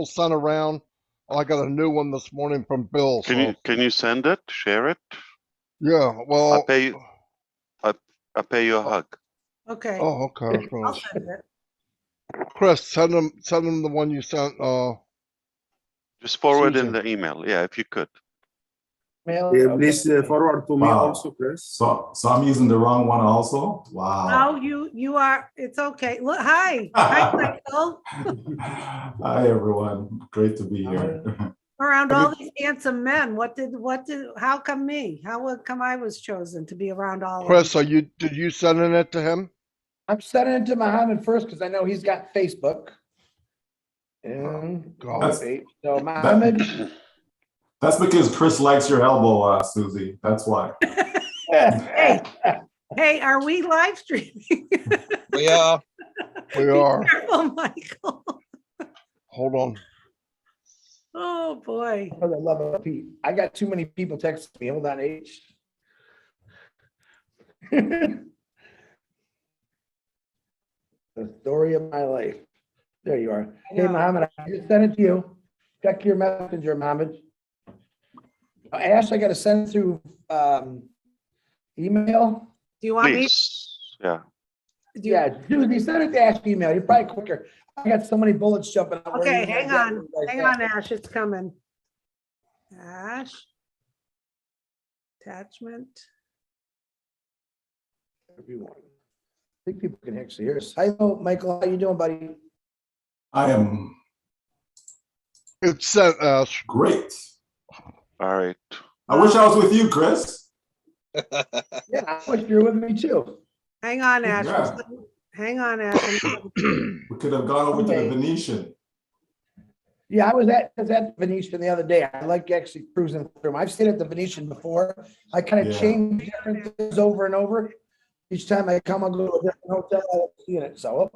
sent around. I got a new one this morning from Bill. Can you send it? Share it? Yeah, well, I'll pay you a hug. Okay. Oh, okay. I'll send it. Chris, send him the one you sent. Just forward Susan. in the email. Yeah, if you could. Yeah, Please forward to me also, Chris. So I'm using the wrong one also. Wow. No, you are. It's okay. Look, hi, Michael. Hi everyone. Great to be here. Around all these handsome men, how come me? How come I was chosen to be around all Chris, of them? did you sending it to him? I'm sending it to Muhammad first because I know he's got Facebook. And God. so Muhammad. That's because Chris likes your elbow, Susie. That's why. Hey, are we live streaming? We are. We are. Be careful, Michael. Hold on. Oh boy. For the love of Pete. I got too many people texting me. Hold on, H. The story of my life. There you are. Hey, Muhammad, I just sent it to you. Check your messenger, Muhammad. Ash, I got to send through email. Do you want Please. Yeah. me? Yeah, Susie, send it to Ash email. You're probably quicker. I got so many bullets jumping out. Okay, hang on, Ash, it's coming. Ash. Attachment. Everyone. I think people can actually hear us. Hi, Michael. How you doing, buddy? I am It's sent, Ash. great. All right. I wish I was with you, Chris. Yeah, I wish you were with me too. Hang on, Ash. Yeah. Hang on, Ash. We could have gone over to the Venetian. Yeah, I was at the Venetian the other day. I like actually cruising through them. I've stayed at the Venetian before. I kind of change different things over and over. Each time I come, I'll go to a different hotel. I don't see it. So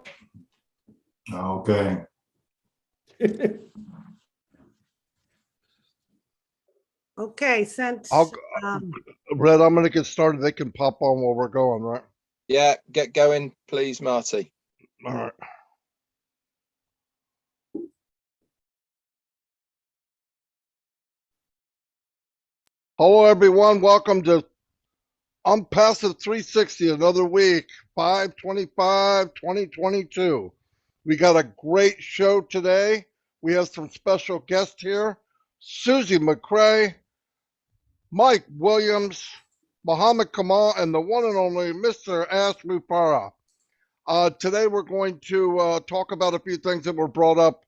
Okay. Okay, sent. Red, I'm gonna get started. They can pop on while we're going, right? Yeah, get going, please, Marty. All right. Hello, everyone. Welcome to Unpassive 360, another week, 5/25/2022. We got a great show today. We have some special guests here. Susie McCray, Mike Williams, Muhammad Kamal, and the one and only Mr. Ash Mufareh. Today we're going to talk about a few things that were brought up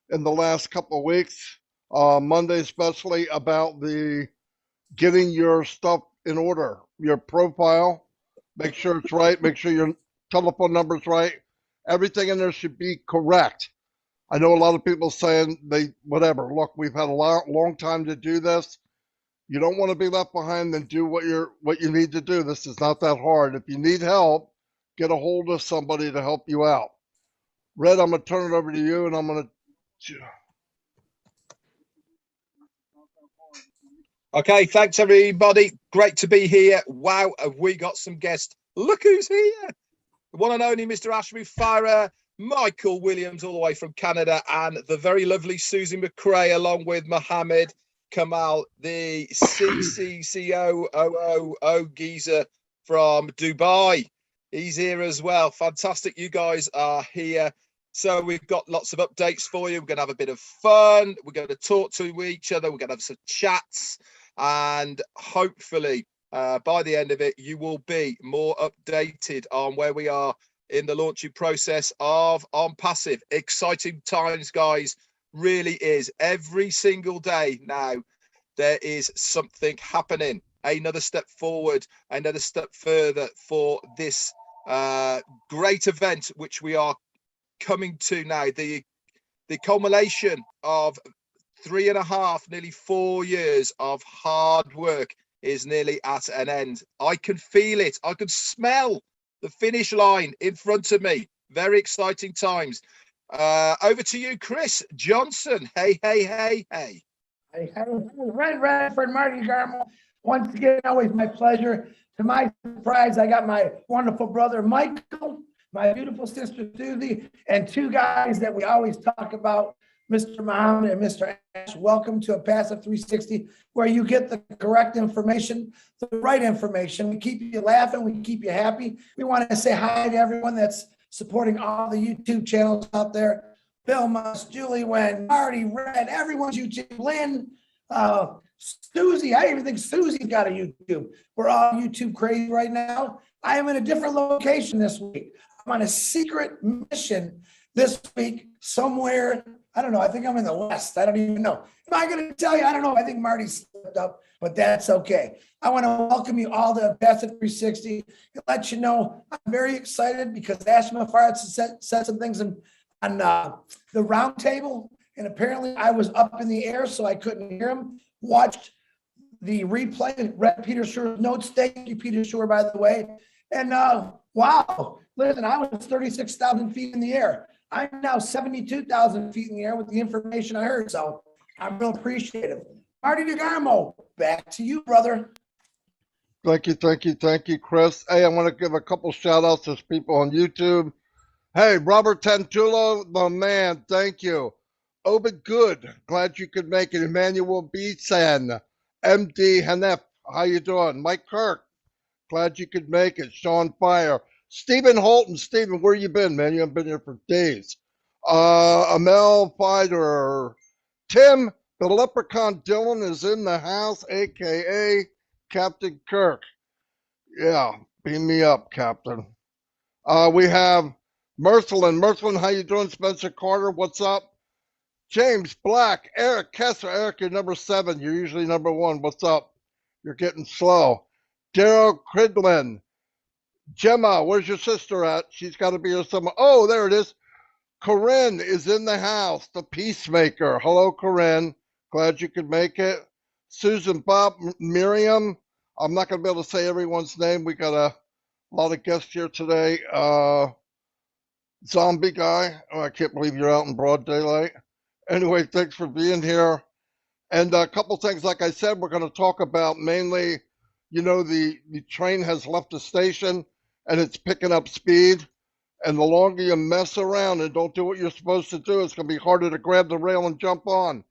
in the last couple of weeks, Monday especially, about the getting your stuff in order, your profile, make sure it's right, make sure your telephone number's right. Everything in there should be correct. I know a lot of people saying whatever. Look, we've had a long time to do this. You don't want to be left behind, then do what you need to do. This is not that hard. If you need help, get a hold of somebody to help you out. Red, I'm going to turn it over to you, and I'm going to... Okay, thanks everybody. Great to be here. Wow, have we got some guests? Look who's here. The one and only Mr. Ash Mufareh, Michael Williams all the way from Canada, and the very lovely Susie McCray along with Mohammed Kamal, the CCCOOO geezer from Dubai. He's here as well. Fantastic. You guys are here. So we've got lots of updates for you. We're going to have a bit of fun. We're going to talk to each other. We're going to have some chats. And hopefully, by the end of it, you will be more updated on where we are in the launching process of ONPASSIVE. Exciting times, guys. Really is. Every single day now, there is something happening. Another step forward, another step further for this great event, which we are coming to now. The culmination of 3.5, nearly 4 years of hard work is nearly at an end. I can feel it. I can smell the finish line in front of me. Very exciting times. Over to you, Chris Johnson. Hey, hey, hey, hey. Hey, Red Redford, Marty Garmo. Once again, always my pleasure. To my surprise, I got my wonderful brother, Michael, my beautiful sister, Susie, and two guys that we always talk about, Mr. Muhammad and Mr. Ash, welcome to ONPASSIVE 360, where you get the correct information, the right information. We keep you laughing, we keep you happy. We want to say hi to everyone that's supporting all the YouTube channels out there. Bill Musk, Julie Wen, Marty, Red, everyone's YouTube, Lynn, Susie. I even think Susie's got a YouTube. We're all YouTube crazy right now. I am in a different location this week. I'm on a secret mission this week somewhere. I don't know. I think I'm in the West. I don't even know. Am I going to tell you? I don't know. I think Marty slipped up, but that's okay. I want to welcome you all to ONPASSIVE 360 and let you know I'm very excited because Ash Mufareh said some things on the round table, and apparently I was up in the air, so I couldn't hear him. Watched the replay, read Peter Schuer's notes. Thank you, Peter Schuer, by the way. And wow, listen, I was 36,000 feet in the air. I'm now 72,000 feet in the air with the information I heard. So I'm real appreciative. Marty DeGarmo, back to you, brother. Thank you, Chris. Hey, I want to give a couple shout outs to people on YouTube. Hey, Robert Tantulo, the man, thank you. Obed Good, glad you could make it. Emmanuel Beesan, MD Hanef, how you doing? Mike Kirk, glad you could make it. Sean Fire, Stephen Holton. Stephen, where you been, man? You haven't been here for days. Amel Fighter, Tim, the Leprechaun Dylan is in the house, a.k.a. Captain Kirk. Yeah, beam me up, Captain. We have Mercelin. Mercelin, how you doing? Spencer Carter, what's up? James Black, Eric Kessler. Eric, you're number 7. You're usually number 1. What's up? You're getting slow. Daryl Cridlin. Gemma, where's your sister at? She's got to be here somewhere. Oh, there it is. Corinne is in the house, the peacemaker. Hello, Corinne. Glad you could make it. Susan, Bob, Miriam. I'm not going to be able to say everyone's name. We got a lot of guests here today. Zombie guy. Oh, I can't believe you're out in broad daylight. Anyway, thanks for being here. And a couple things, like I said, we're going to talk about mainly, you know, the train has left the station and it's picking up speed. And the longer you mess around and don't do what you're supposed to do, it's going to be harder to grab the rail and jump on.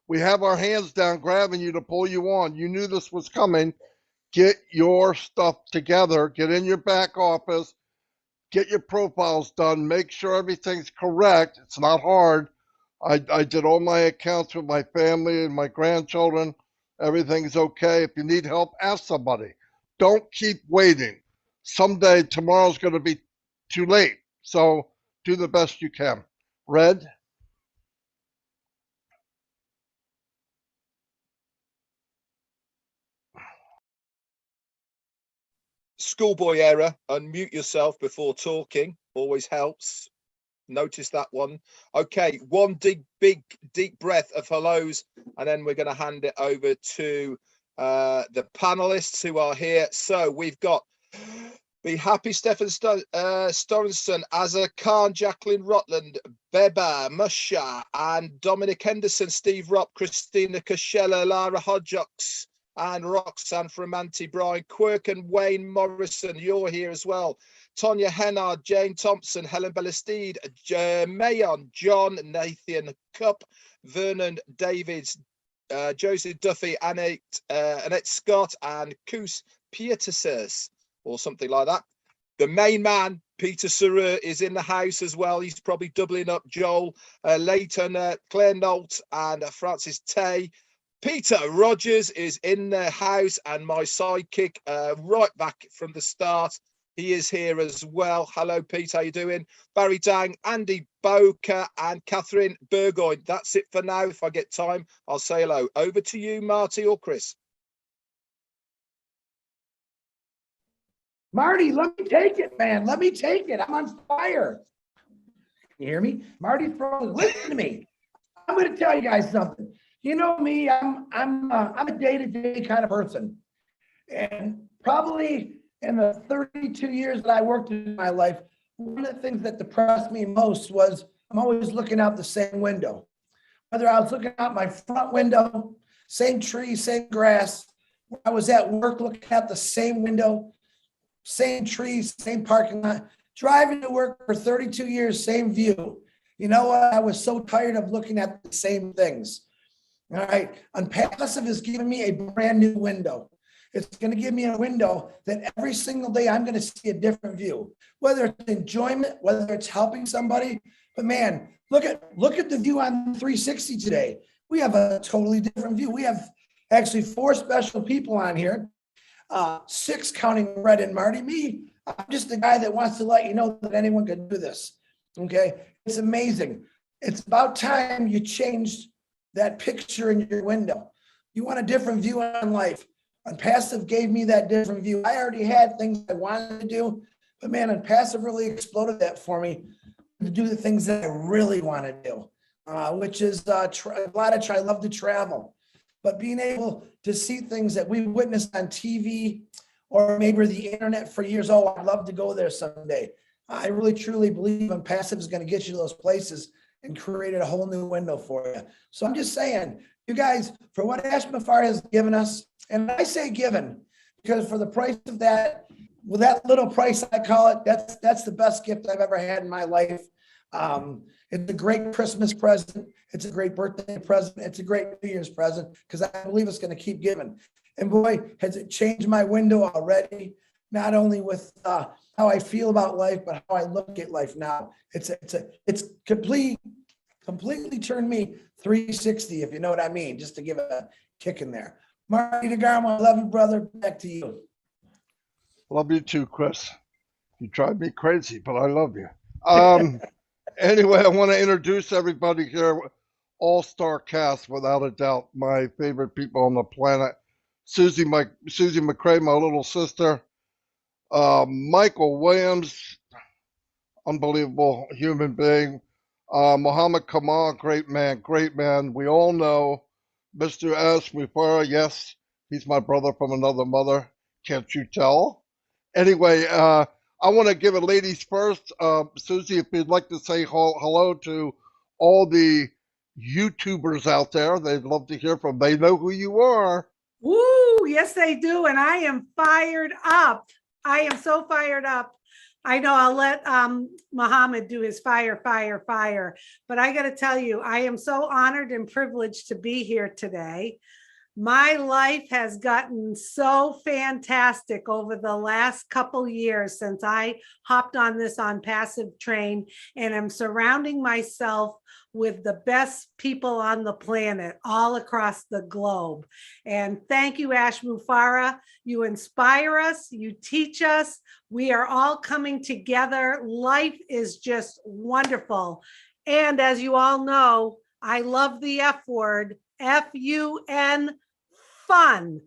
We have our hands down grabbing you to pull you on. You knew this was coming. Get your stuff together. Get in your back office. Get your profiles done. Make sure everything's correct. It's not hard. I did all my accounts with my family and my grandchildren. Everything's okay. If you need help, ask somebody. Don't keep waiting. Someday, tomorrow's going to be too late. So do the best you can. Red? Schoolboy error. Unmute yourself before talking. Always helps. Notice that one. Okay, one big deep breath of hellos, and then we're going to hand it over to the panelists who are here. So we've got Be Happy, Stefan Storenson, Azza Khan, Jacqueline Rotland, Beba, Musha, and Dominic Henderson, Steve Ropp, Christina Kashella, Lara Hodjocks, and Roxanne Framanti, Brian Quirk, and Wayne Morrison. You're here as well. Tonya Hennard, Jane Thompson, Helen Bellesteed, Mayon, John, Nathan Cup, Vernon Davids, Joseph Duffy, Annette Scott, and Koos Pieterses, or something like that. The main man, Peter Saru, is in the house as well. He's probably doubling up Joel, Leighton, Claire Nolt, and Francis Tay. Peter Rogers is in the house, and my sidekick right back from the start. He is here as well. Hello, Pete. How you doing? Barry Dang, Andy Boker, and Catherine Burgoyne. That's it for now. If I get time, I'll say hello. Over to you, Marty or Chris. Marty, let me take it, man. Let me take it. I'm on fire. You hear me? Marty's frozen. Listen to me. I'm going to tell you guys something. You know me. I'm a day-to-day kind of person, and probably in the 32 years that I worked in my life, one of the things that depressed me most was I'm always looking out the same window. Whether I was looking out my front window, same tree, same grass. I was at work looking out the same window, same trees, same parking lot. Driving to work for 32 years, same view. You know what? I was so tired of looking at the same things. All right. Unpassive is giving me a brand new window. It's going to give me a window that every single day I'm going to see a different view, whether it's enjoyment, whether it's helping somebody. But man, look at the view on 360 today. We have a totally different view. We have actually 4 special people on here, 6 counting Red and Marty. Me, I'm just the guy that wants to let you know that anyone can do this. Okay, it's amazing. It's about time you changed that picture in your window. You want a different view on life. Unpassive gave me that different view. I already had things I wanted to do, but man, Unpassive really exploded that for me to do the things that I really want to do, which is I love to travel, but being able to see things that we witnessed on TV or maybe the internet for years. Oh, I'd love to go there someday. I really truly believe Unpassive is going to get you to those places and created a whole new window for you. So I'm just saying, you guys, for what Ash Mufareh has given us, and I say given, because for the price of that, with that little price, I call it, that's the best gift I've ever had in my life. It's a great Christmas present. It's a great birthday present. It's a great New Year's present, because I believe it's going to keep giving. And boy, has it changed my window already, not only with how I feel about life, but how I look at life now. It's completely turned me 360, if you know what I mean, just to give a kick in there. Marty DeGarmo, I love you, brother. Back to you. Love you too, Chris. You drive me crazy, but I love you. Anyway, I want to introduce everybody here. All-star cast, without a doubt. My favorite people on the planet. Susie McCrae, my little sister. Michael Williams, unbelievable human being. Muhammad Kamal, great man. We all know Mr. Ash Mufareh. Yes, he's my brother from another mother. Can't you tell? Anyway, I want to give it ladies first. Susie, if you'd like to say hello to all the YouTubers out there, they'd love to hear from. They know who you are. Woo, yes, they do. And I am fired up. I am so fired up. I know I'll let Muhammad do his fire. But I got to tell you, I am so honored and privileged to be here today. My life has gotten so fantastic over the last couple years since I hopped on this ONPASSIVE train, and I'm surrounding myself with the best people on the planet all across the globe. And thank you, Ash Mufareh. You inspire us, you teach us. We are all coming together. Life is just wonderful. And as you all know, I love the F word, F-U-N, fun.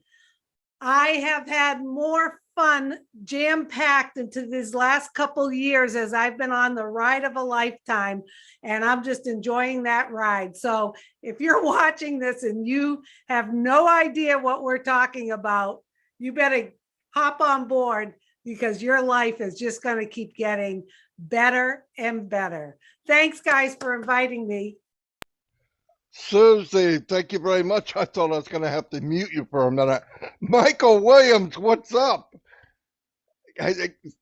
I have had more fun jam-packed into these last couple years as I've been on the ride of a lifetime, and I'm just enjoying that ride. So if you're watching this and you have no idea what we're talking about, you better hop on board, because your life is just going to keep getting better and better. Thanks, guys, for inviting me. Susie, thank you very much. I thought I was going to have to mute you for a minute. Michael Williams, what's up?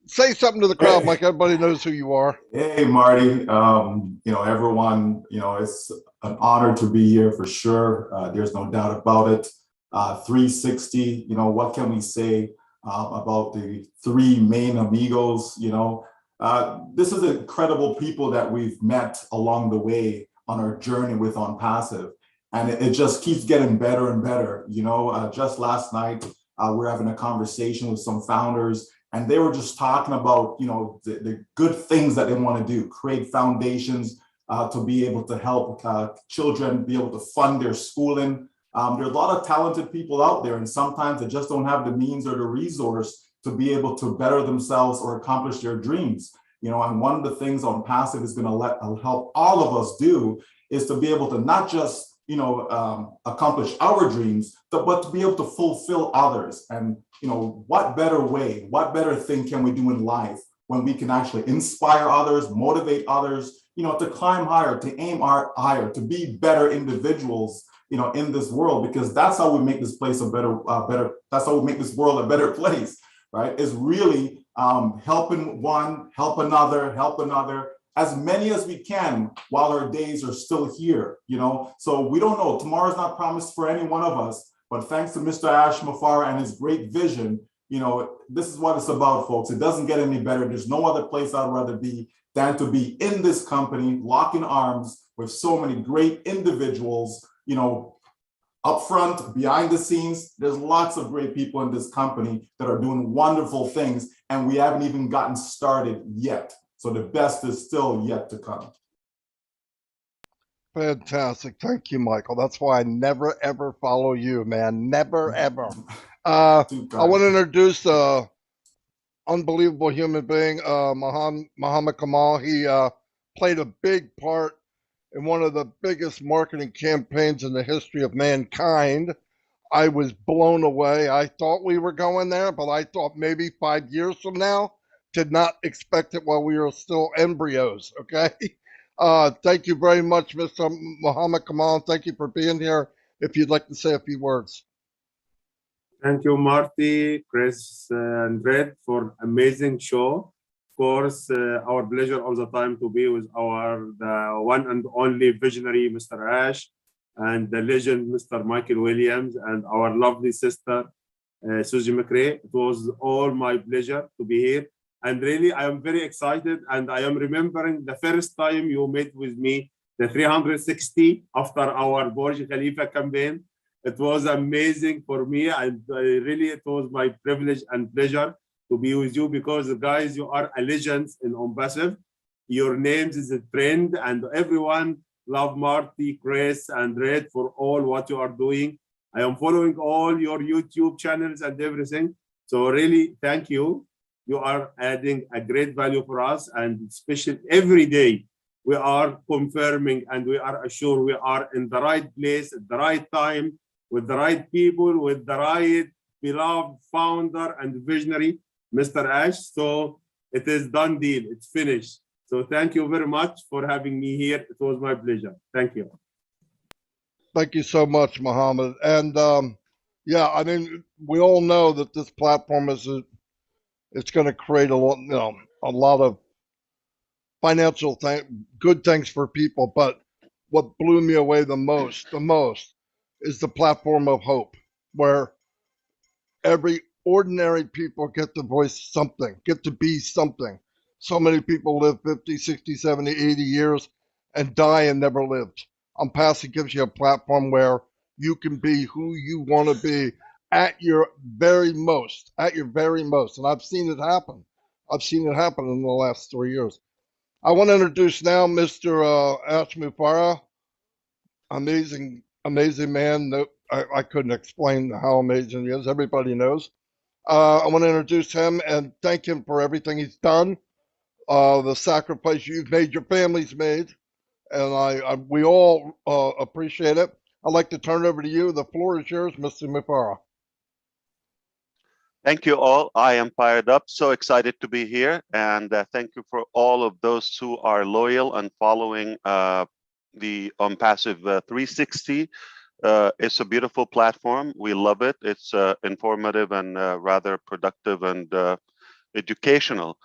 Say something to the crowd, Mike. Everybody knows who you are. Hey, Marty. Everyone, it's an honor to be here for sure. There's no doubt about it. 360, what can we say about the 3 main amigos? This is incredible people that we've met along the way on our journey with ONPASSIVE, and it just keeps getting better and better. Just last night, we're having a conversation with some founders, and they were just talking about, the good things that they want to do, create foundations to be able to help children be able to fund their schooling. There's a lot of talented people out there, and sometimes they just don't have the means or the resource to be able to better themselves or accomplish their dreams. And one of the things ONPASSIVE is going to help all of us do is to be able to not just, accomplish our dreams, but to be able to fulfill others. And, what better way, what better thing can we do in life when we can actually inspire others, motivate others, to climb higher, to aim higher, to be better individuals, in this world, because that's how we make this place that's how we make this world a better place, right? Is really helping one, help another, as many as we can while our days are still here, you know? So we don't know, tomorrow's not promised for any one of us, but thanks to Mr. Ash Mufareh and his great vision, you know, this is what it's about, folks. It doesn't get any better. There's no other place I'd rather be than to be in this company, locking arms with so many great individuals, you know, up front, behind the scenes. There's lots of great people in this company that are doing wonderful things, and we haven't even gotten started yet. So the best is still yet to come. Fantastic. Thank you, Michael. That's why I never, ever follow you, man. Never, ever. I want to introduce a unbelievable human being, Muhammad Kamal. He played a big part in one of the biggest marketing campaigns in the history of mankind. I was blown away. I thought we were going there, but I thought maybe 5 years from now. Did not expect it while we were still embryos, okay? Thank you very much, Mr. Muhammad Kamal. Thank you for being here. If you'd like to say a few words. Thank you, Marty, Chris, and Red for amazing show. Of course, our pleasure all the time to be with the one and only visionary, Mr. Ash, and the legend, Mr. Michael Williams, and our lovely sister, Susie Mufareh. It was all my pleasure to be here. And really, I am very excited. And I am remembering the first time you met with me, the 360 after our Burj Khalifa campaign. It was amazing for me. And really, it was my privilege and pleasure to be with you because, guys, you are a legend in ONPASSIVE. Your names is a trend, and everyone love Marty, Chris, and Red for all what you are doing. I am following all your YouTube channels and everything. So really, thank you. You are adding a great value for us, and especially every day we are confirming and we are assured we are in the right place at the right time with the right people, with the right beloved founder and visionary, Mr. Ash. So it is done deal. It's finished. So thank you very much for having me here. It was my pleasure. Thank you. Thank you so much, Muhammad. And yeah, I mean, we all know that this platform it's going to create a lot of financial good things for people. But what blew me away the most is the platform of hope, where every ordinary people get to voice something, get to be something. So many people live 50, 60, 70, 80 years and die and never lived. ONPASSIVE gives you a platform where you can be who you want to be at your very most, And I've seen it happen. I've seen it happen in the last 3 years. I want to introduce now Mr. Ash Mufareh. Amazing man. I couldn't explain how amazing he is. Everybody knows. I want to introduce him and thank him for everything he's done, the sacrifice you've made, your family's made, and we all appreciate it. I'd like to turn it over to you. The floor is yours, Mr. Mufareh. Thank you all. I am fired up, so excited to be here. And thank you for all of those who are loyal and following the ONPASSIVE 360. It's a beautiful platform. We love it. It's informative and rather productive and educational.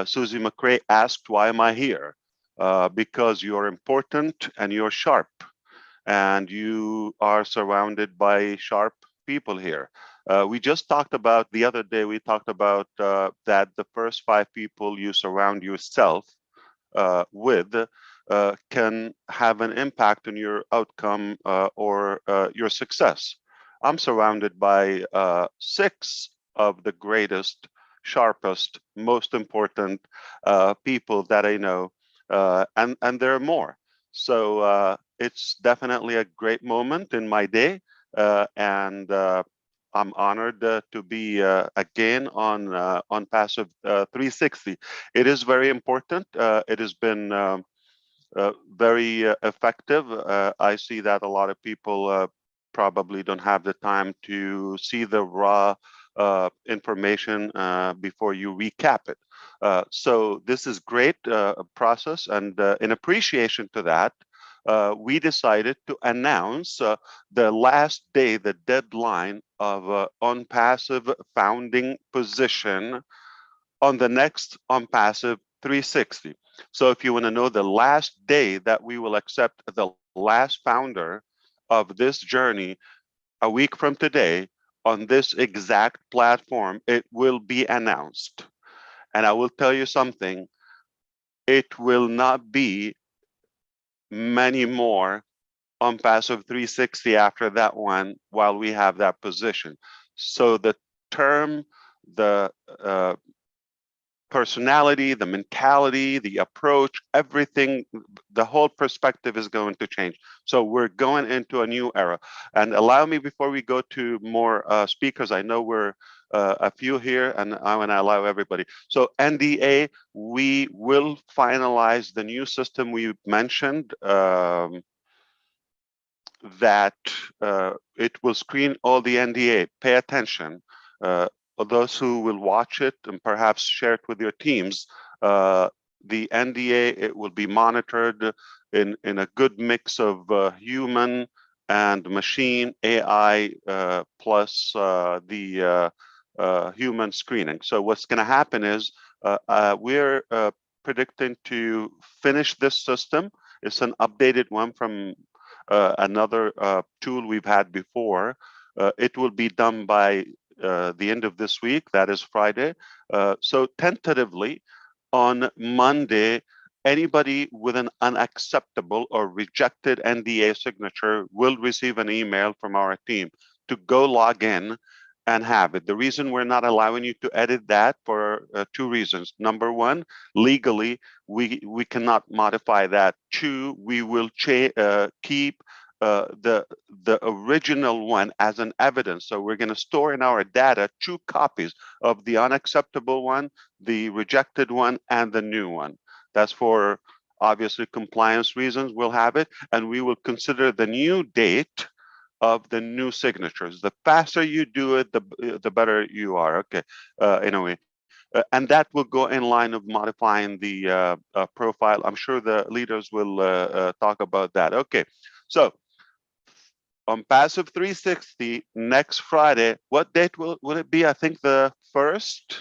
Susie Mufareh asked, why am I here? Because you're important and you're sharp. And you are surrounded by sharp people here. We just talked about, the other day, we talked about that the first 5 people you surround yourself with can have an impact on your outcome or your success. I'm surrounded by 6 of the greatest, sharpest, most important people that I know, and there are more. So it's definitely a great moment in my day, and I'm honored to be again on ONPASSIVE 360. It is very important. It has been very effective. I see that a lot of people probably don't have the time to see the raw information before you recap it. So this is great process, and in appreciation to that, we decided to announce the last day, the deadline of ONPASSIVE founding position on the next ONPASSIVE 360. So if you want to know the last day that we will accept the last founder of this journey, a week from today, on this exact platform, it will be announced. And I will tell you something, it will not be many more ONPASSIVE 360 after that one while we have that position. So the term, the personality, the mentality, the approach, everything, the whole perspective is going to change. So we're going into a new era. And allow me, before we go to more speakers, I know we're a few here, and I want to allow everybody. So NDA, we will finalize the new system we mentioned, that it will screen all the NDA. Pay attention. Those who will watch it and perhaps share it with your teams, the NDA, it will be monitored in a good mix of human and machine AI plus the human screening. So what's going to happen is we're predicting to finish this system. It's an updated one from another tool we've had before. It will be done by the end of this week, that is Friday. So tentatively, on Monday, anybody with an unacceptable or rejected NDA signature will receive an email from our team to go log in and have it. The reason we're not allowing you to edit that for two reasons. Number one, legally, we cannot modify that. Two, we will keep the original one as an evidence. So we're going to store in our data 2 copies of the unacceptable one, the rejected one, and the new one. That's for obviously compliance reasons. We'll have it, and we will consider the new date of the new signatures. The faster you do it, the better you are. Okay, anyway. And that will go in line of modifying the profile. I'm sure the leaders will talk about that. Okay, so ONPASSIVE 360 next Friday. What date will it be? I think the 1st.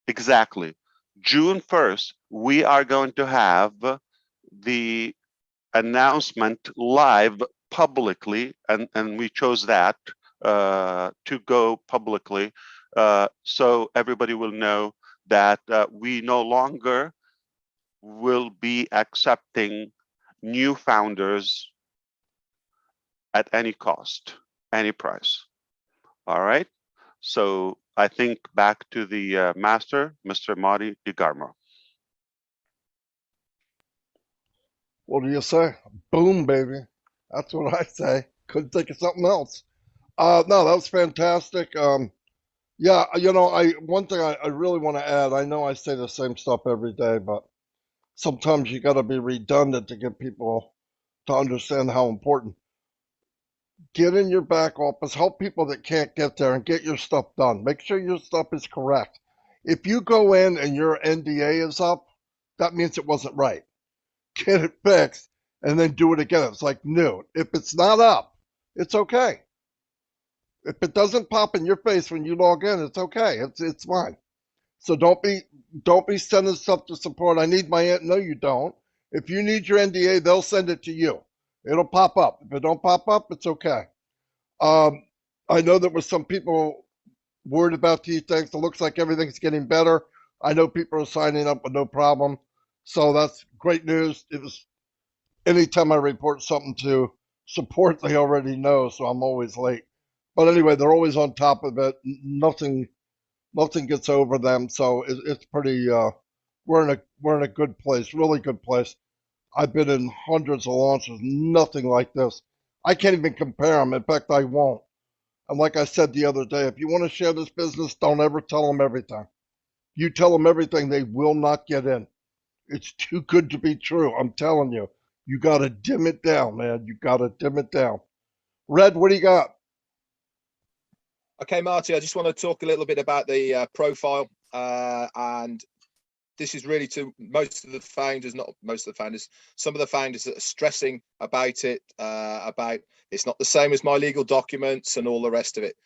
Exactly, June 1st. We are going to have the announcement live publicly, and we chose that to go publicly, so everybody will know that we no longer will be accepting new founders at any cost, any price. All right. So I think back to the master, Mr. Marty DeGarmo. What do you say? Boom, baby. That's what I say. Couldn't think of something else. No, that was fantastic. Yeah, one thing I really want to add, I know I say the same stuff every day, but sometimes you got to be redundant to get people to understand how important. Get in your back office, help people that can't get there, and get your stuff done. Make sure your stuff is correct. If you go in and your NDA is up, that means it wasn't right. Get it fixed and then do it again. It's like new. If it's not up, it's okay. If it doesn't pop in your face when you log in, it's okay. It's fine. So don't be sending stuff to support. I need my no, you don't. If you need your NDA, they'll send it to you. It'll pop up. If it don't pop up, it's okay. I know there were some people worried about these things. It looks like everything's getting better. I know people are signing up with no problem. So that's great news. It was anytime I report something to support, they already know, so I'm always late. But anyway, they're always on top of it. Nothing gets over them. So it's pretty. We're in a good place, really good place. I've been in hundreds of launches, nothing like this. I can't even compare them. In fact, I won't. And like I said the other day, if you want to share this business, don't ever tell them everything. You tell them everything, they will not get in. It's too good to be true. I'm telling you. You got to dim it down, man. You got to dim it down. Red, what do you got? Okay, Marty, I just want to talk a little bit about the profile. And this is really to most of the founders, not most of the founders, some of the founders that are stressing about it, about it's not the same as my legal documents and all the rest of it.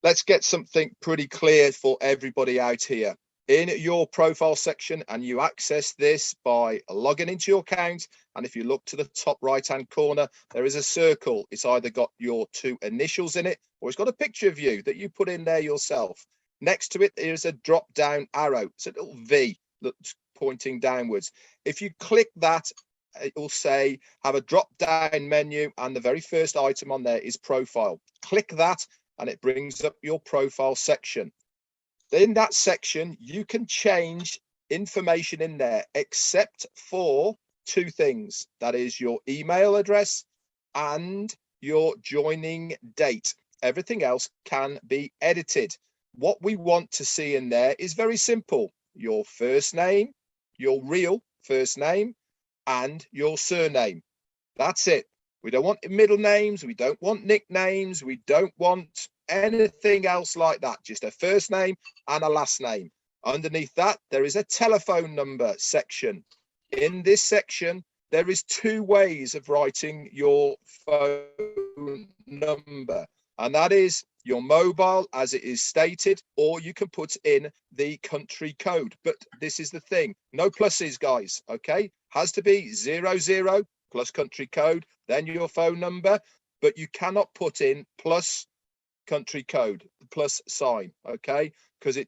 Let's get something pretty clear for everybody out here. in your profile section, and you access this by logging into your account. And if you look to the top right hand corner, there is a circle. It's either got your 2 initials in it, or it's got a picture of you that you put in there yourself. Next to it, there's a drop down arrow. It's a little V that's pointing downwards. If you click that, it will say have a drop down menu, and the very first item on there is profile. Click that and it brings up your profile section. In that section, you can change information in there except for 2 things. That is your email address and your joining date. Everything else can be edited. What we want to see in there is very simple. Your first name, your real first name, and your surname. That's it. We don't want middle names. We don't want nicknames. We don't want anything else like that. Just a first name and a last name. Underneath that, there is a telephone number section. In this section, there is 2 ways of writing your phone number, and that is your mobile as it is stated, or you can put in the country code. But this is the thing, no pluses, guys. Okay, has to be 00 plus country code, then your phone number, but you cannot put in plus country code, plus sign, okay, because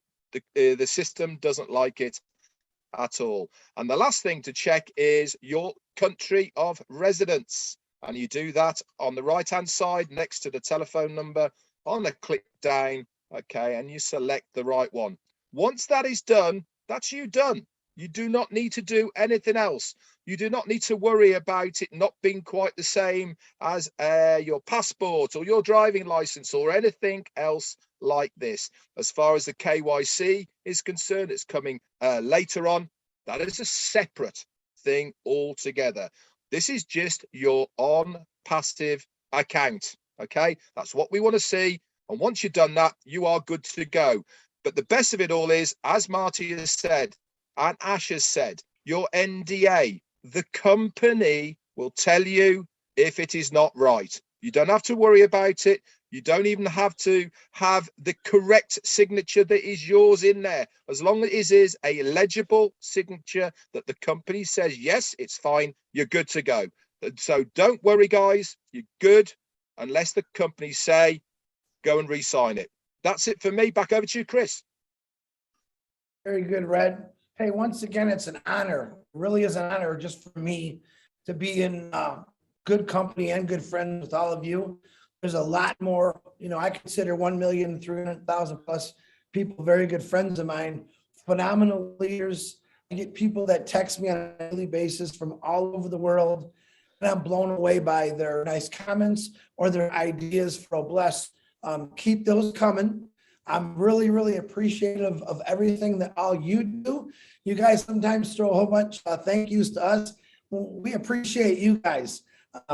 the system doesn't like it at all. And the last thing to check is your country of residence, and you do that on the right hand side next to the telephone number on the click down, okay, and you select the right one. Once that is done, that's you done. You do not need to do anything else. You do not need to worry about it not being quite the same as your passport or your driving license or anything else like this. As far as the KYC is concerned, it's coming later on. That is a separate thing altogether. This is just your ONPASSIVE account. Okay, that's what we want to see. And once you've done that, you are good to go. But the best of it all is, as Marty has said, and Ash has said, your NDA, the company will tell you if it is not right. You don't have to worry about it. You don't even have to have the correct signature that is yours in there. As long as it is a legible signature that the company says, yes, it's fine, you're good to go. So don't worry, guys, you're good, unless the company say, go and re-sign it. That's it for me. Back over to you, Chris. Very good, Red. Hey, once again, it's an honor. It really is an honor just for me to be in good company and good friends with all of you. There's a lot more, I consider 1,300,000 plus people very good friends of mine, phenomenal leaders. I get people that text me on a daily basis from all over the world, and I'm blown away by their nice comments or their ideas for Bless. Keep those coming. I'm really, really appreciative of everything that all you do. You guys sometimes throw a whole bunch of thank yous to us. We appreciate you guys.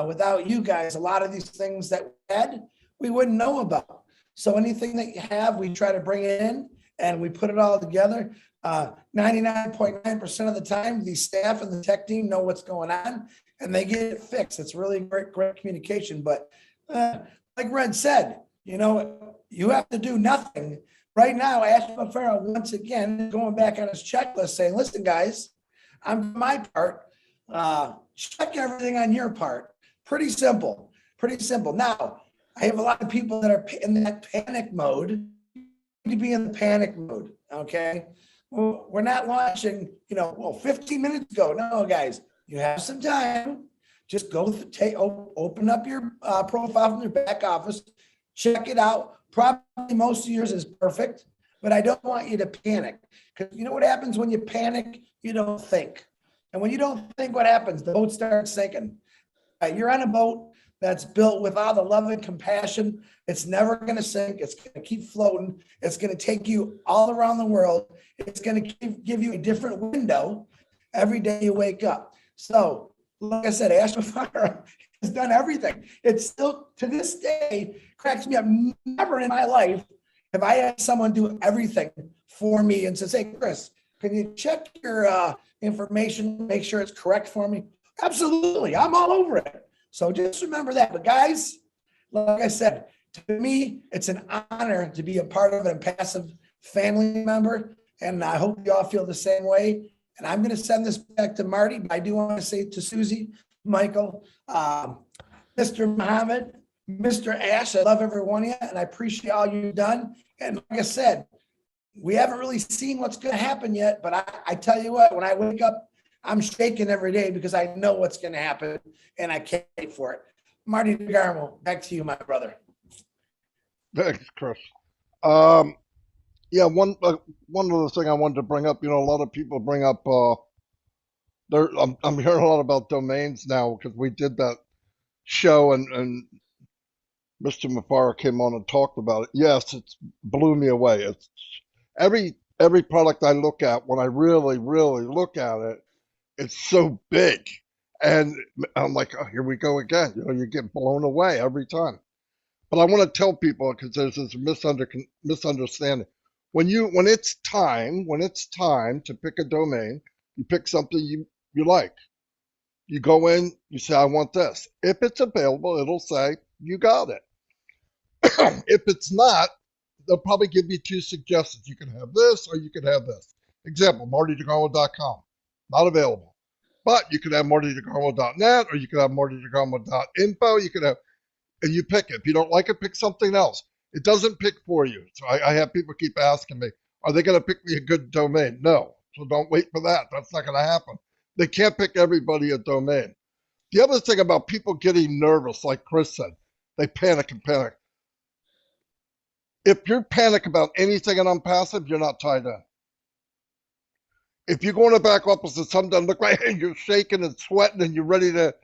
Without you guys, a lot of these things that we had, we wouldn't know about. So anything that you have, we try to bring it in and we put it all together. 99.9% of the time, the staff and the tech team know what's going on and they get it fixed. It's really great communication. But like Red said, you have to do nothing. Right now, Ash Mufareh, once again, going back on his checklist saying, listen, guys, I'm my part. Check everything on your part. Pretty simple. Now, I have a lot of people that are in that panic mode. You need to be in the panic mode, okay? Well, we're not launching, 15 minutes ago. No, guys, you have some time. Just go open up your profile from your back office, check it out. Probably most of yours is perfect, but I don't want you to panic, because you know what happens when you panic? You don't think. And when you don't think, what happens? The boat starts sinking. You're on a boat that's built with all the love and compassion. It's never going to sink. It's going to keep floating. It's going to take you all around the world. It's going to give you a different window every day you wake up. So, like I said, Ash Mufareh has done everything. It's still, to this day, cracks me up. Never in my life have I had someone do everything for me and says, hey, Chris, can you check your information, make sure it's correct for me? Absolutely. I'm all over it. So just remember that. But guys, like I said, to me, it's an honor to be a part of an ONPASSIVE family member. And I hope you all feel the same way. And I'm going to send this back to Marty, but I do want to say to Susie, Michael, Mr. Muhammad, Mr. Ash, I love every one of you, and I appreciate all you've done. And like I said, we haven't really seen what's going to happen yet, but I tell you what, when I wake up, I'm shaking every day because I know what's going to happen, and I can't wait for it. Marty DeGarmo, back to you, my brother. Thanks, Chris. Yeah, one other thing I wanted to bring up. You know, a lot of people bring up. I'm hearing a lot about domains now because we did that show and Mr. Mufareh came on and talked about it. Yes, it blew me away. It's every product I look at, when I really look at it, it's so big, and I'm like, oh, here we go again. You know, you get blown away every time. But I want to tell people, because there's this misunderstanding. When it's time to pick a domain, you pick something you like. You go in, you say, I want this. If it's available, it'll say, you got it. If it's not, they'll probably give you two suggestions. You can have this or you can have this. Example, martydegarmo.com, not available. But you could have martydegarmo.net or you could have martydegarmo.info. You could have, and you pick it. If you don't like it, pick something else. It doesn't pick for you. So I have people keep asking me, are they going to pick me a good domain? No. So don't wait for that. That's not going to happen. They can't pick everybody a domain. The other thing about people getting nervous, like Chris said, they panic and panic. If you're panic about anything in Unpassive, you're not tied in. If you go in the back office and something doesn't look right and you're shaking and sweating and you're ready to,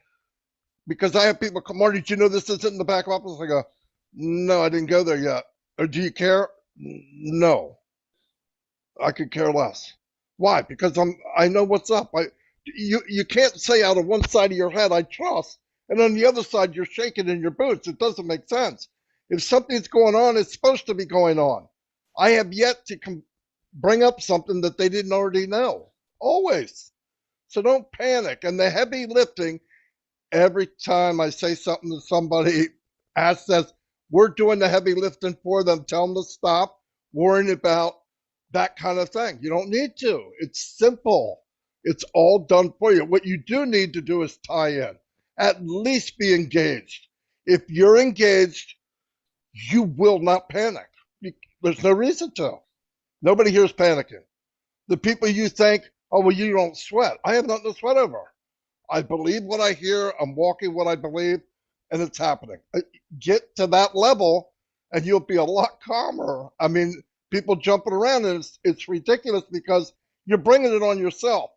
because I have people come, Marty, did you know this isn't in the back office? I go, no, I didn't go there yet. Or do you care? No, I could care less. Why? Because I know what's up. You can't say out of one side of your head, I trust, and on the other side, you're shaking in your boots. It doesn't make sense. If something's going on, it's supposed to be going on. I have yet to bring up something that they didn't already know, always. So don't panic. And the heavy lifting, every time I say something to somebody, Ash says, we're doing the heavy lifting for them. Tell them to stop worrying about that kind of thing. You don't need to. It's simple. It's all done for you. What you do need to do is tie in. At least be engaged. If you're engaged, you will not panic. There's no reason to. Nobody here is panicking. The people you think, oh, well, you don't sweat. I have nothing to sweat over. I believe what I hear. I'm walking what I believe, and it's happening. Get to that level, and you'll be a lot calmer. I mean, people jumping around, and it's ridiculous because you're bringing it on yourself.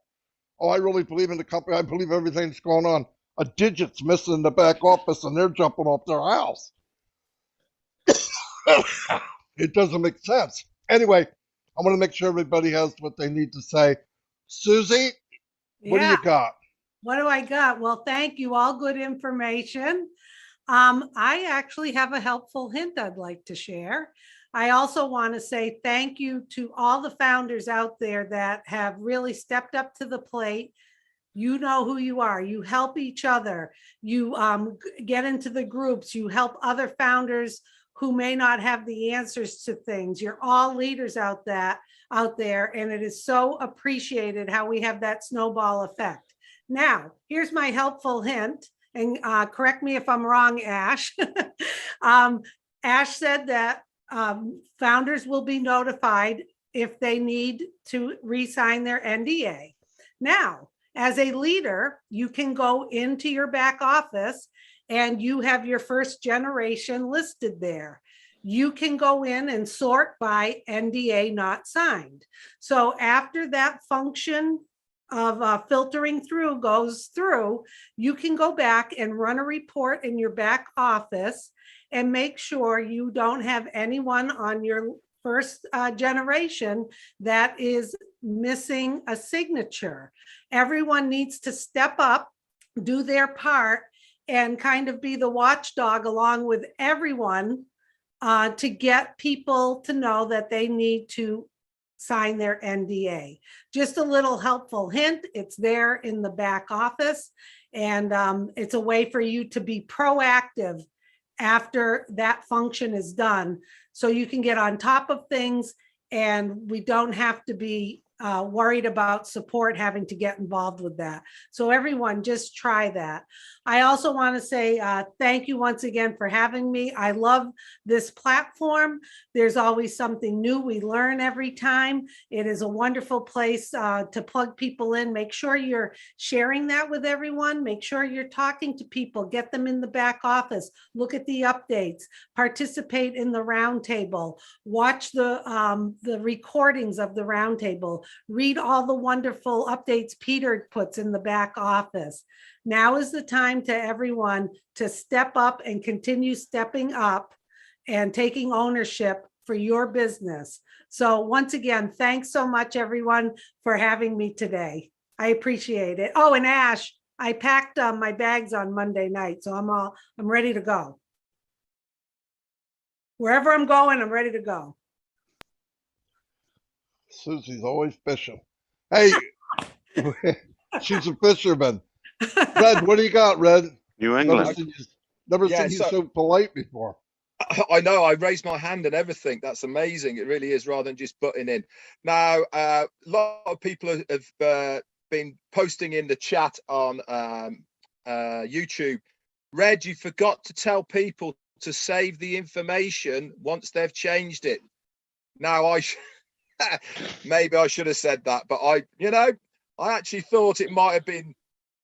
Oh, I really believe in the company. I believe everything's going on. A digit's missing in the back office, and they're jumping off their house. It doesn't make sense. Anyway, I want to make sure everybody has what they need to say. Susie, what do you got? What do I got? Well, thank you. All good information. I actually have a helpful hint I'd like to share. I also want to say thank you to all the founders out there that have really stepped up to the plate. You know who you are. You help each other. You get into the groups. You help other founders who may not have the answers to things. You're all leaders out there, and it is so appreciated how we have that snowball effect. Now, here's my helpful hint, and correct me if I'm wrong, Ash. Ash said that founders will be notified if they need to re-sign their NDA. Now, as a leader, you can go into your back office and you have your first generation listed there. You can go in and sort by NDA not signed. So after that function of filtering through goes through, you can go back and run a report in your back office and make sure you don't have anyone on your first generation that is missing a signature. Everyone needs to step up, do their part, and kind of be the watchdog along with everyone to get people to know that they need to sign their NDA. Just a little helpful hint, it's there in the back office, and it's a way for you to be proactive after that function is done, so you can get on top of things and we don't have to be worried about support having to get involved with that. So everyone, just try that. I also want to say thank you once again for having me. I love this platform. There's always something new. We learn every time. It is a wonderful place to plug people in. Make sure you're sharing that with everyone. Make sure you're talking to people. Get them in the back office. Look at the updates. Participate in the roundtable. Watch the recordings of the roundtable. Read all the wonderful updates Peter puts in the back office. Now is the time to everyone to step up and continue stepping up and taking ownership for your business. So once again, thanks so much, everyone, for having me today. I appreciate it. Oh, and Ash, I packed my bags on Monday night, so I'm ready to go. Wherever I'm going, I'm ready to go. Susie's always fishing. Hey, she's a fisherman. Red, what do you got, Red? New Never England. seen you so polite before. I know, I raised my hand and everything. That's amazing. It really is, rather than just butting in. Now, a lot of people have been posting in the chat on YouTube. Red, you forgot to tell people to save the information once they've changed it. Now, maybe I should have said that, but I actually thought it might have been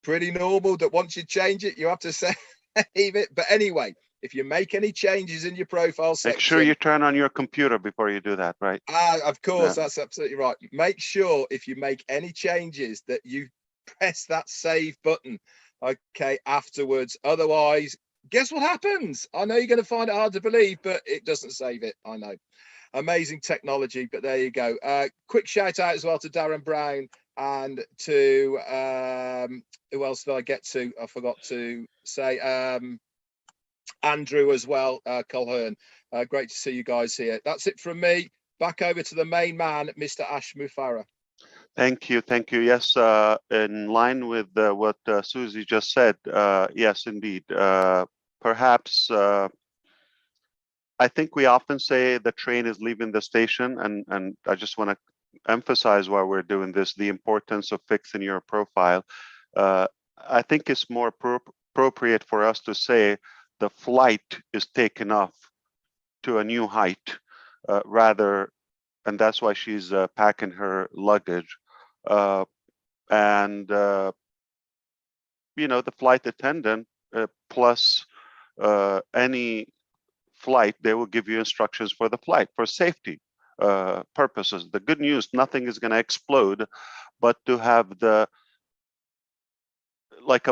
pretty normal that once you change it, you have to save it. But anyway, if you make any changes in your profile section, make sure you turn on your computer before you do that, right? Of course, Yeah. that's absolutely right. Make sure if you make any changes that you press that save button, okay, afterwards. Otherwise, guess what happens? I know you're going to find it hard to believe, but it doesn't save it. I know. Amazing technology, but there you go. Quick shout out as well to Darren Brown and to who else did I get to? I forgot to say Andrew as well, Colhern. Great to see you guys here. That's it from me. Back over to the main man, Mr. Ash Mufareh. Thank you. Thank you. Yes, in line with what Susie just said, yes, indeed. Perhaps I think we often say the train is leaving the station, and I just want to emphasize while we're doing this, the importance of fixing your profile. I think it's more appropriate for us to say the flight is taken off to a new height, and that's why she's packing her luggage. The flight attendant plus any flight, they will give you instructions for the flight for safety purposes. The good news, nothing is going to explode, but to have a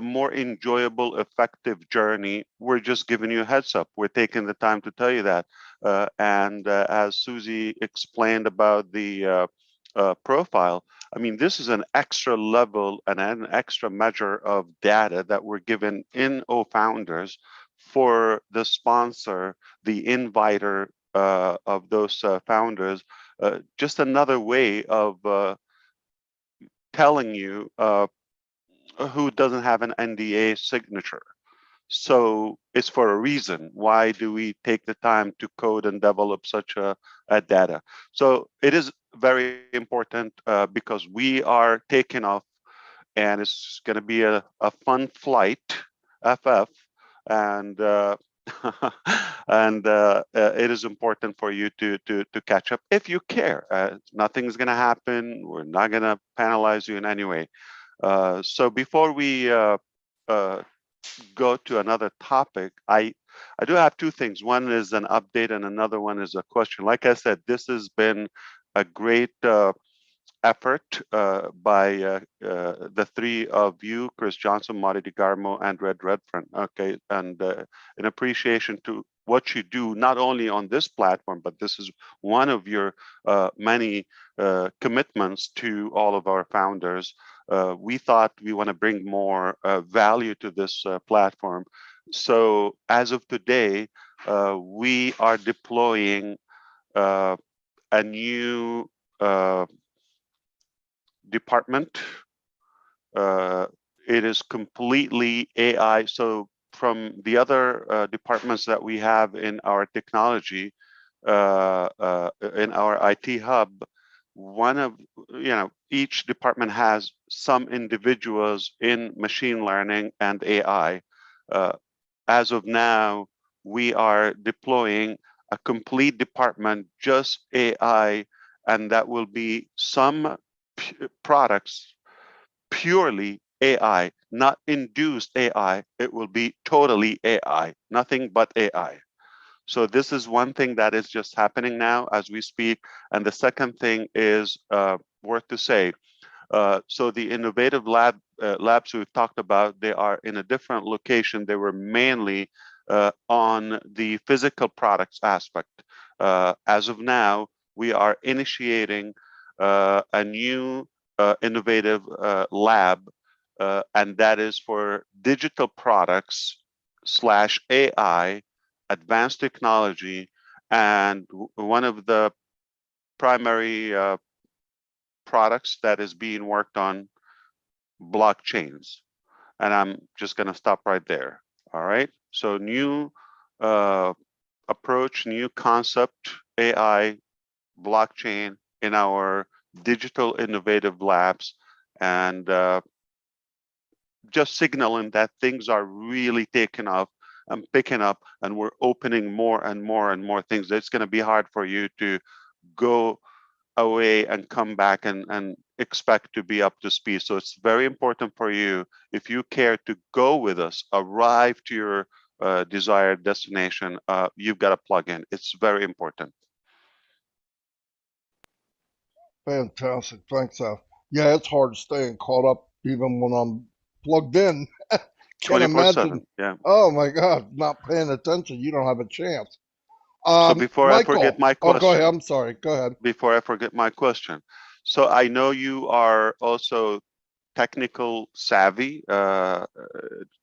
more enjoyable, effective journey, we're just giving you a heads up. We're taking the time to tell you that. As Susie explained about the profile, I mean, this is an extra level and an extra measure of data that we're given in OFounders for the sponsor, the inviter of those founders. Just another way of telling you who doesn't have an NDA signature. So it's for a reason. Why do we take the time to code and develop such a data? So it is very important because we are taking off, and it's going to be a fun flight, FF, and it is important for you to catch up if you care. Nothing's going to happen. We're not going to penalize you in any way. So before we go to another topic, I do have two things. One is an update and another one is a question. Like I said, this has been a great effort by the three of you, Chris Johnson, Marty DeGarmo, and Red Redfern. Okay, and in appreciation to what you do, not only on this platform, but this is one of your many commitments to all of our founders. We thought we want to bring more value to this platform. So as of today, we are deploying a new department. It is completely AI. So from the other departments that we have in our technology, in our IT hub, one of, each department has some individuals in machine learning and AI. As of now, we are deploying a complete department, just AI, and that will be some products purely AI, not induced AI. It will be totally AI, nothing but AI. So this is one thing that is just happening now as we speak. And the second thing is worth to say. So the innovative labs we've talked about, they are in a different location. They were mainly on the physical products aspect. As of now, we are initiating a new innovative lab, and that is for digital products / AI, advanced technology, and one of the primary products that is being worked on, blockchains. And I'm just going to stop right there. All right. So new approach, new concept, AI, blockchain in our digital innovative labs, and just signaling that things are really taking off and picking up, and we're opening more and more and more things. It's going to be hard for you to go away and come back and expect to be up to speed. So it's very important for you, if you care to go with us, arrive to your desired destination, you've got to plug in. It's very important. Fantastic. Thanks, Al. Yeah, it's hard staying caught up even when I'm plugged in. Can't 24/7. imagine. Yeah. Oh my God, not paying attention. You don't have a chance. So before I forget my Oh, go ahead. question, I'm sorry. Go ahead. before I forget my question. So I know you are also technical savvy to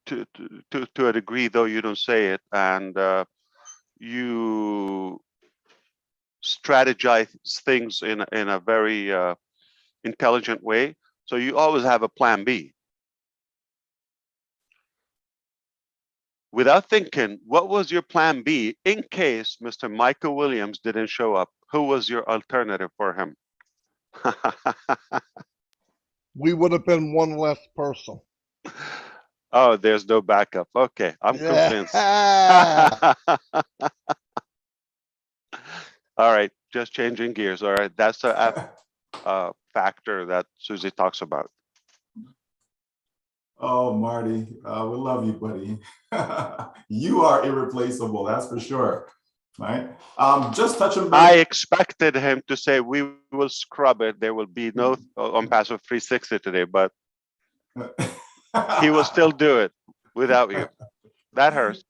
a degree, though you don't say it, and you strategize things in a very intelligent way. So you always have a plan B. Without thinking, what was your plan B in case Mr. Michael Williams didn't show up? Who was your alternative for him? We would have been one less person. Oh, there's no backup. Okay, I'm convinced. All right, just changing gears. All right, that's a factor that Susie talks about. Oh, Marty, we love you, buddy. You are irreplaceable, that's for sure. Right? Just touching back. I expected him to say we will scrub it. There will be no ONPASSIVE 360 today, but he will still do it without you. That hurts.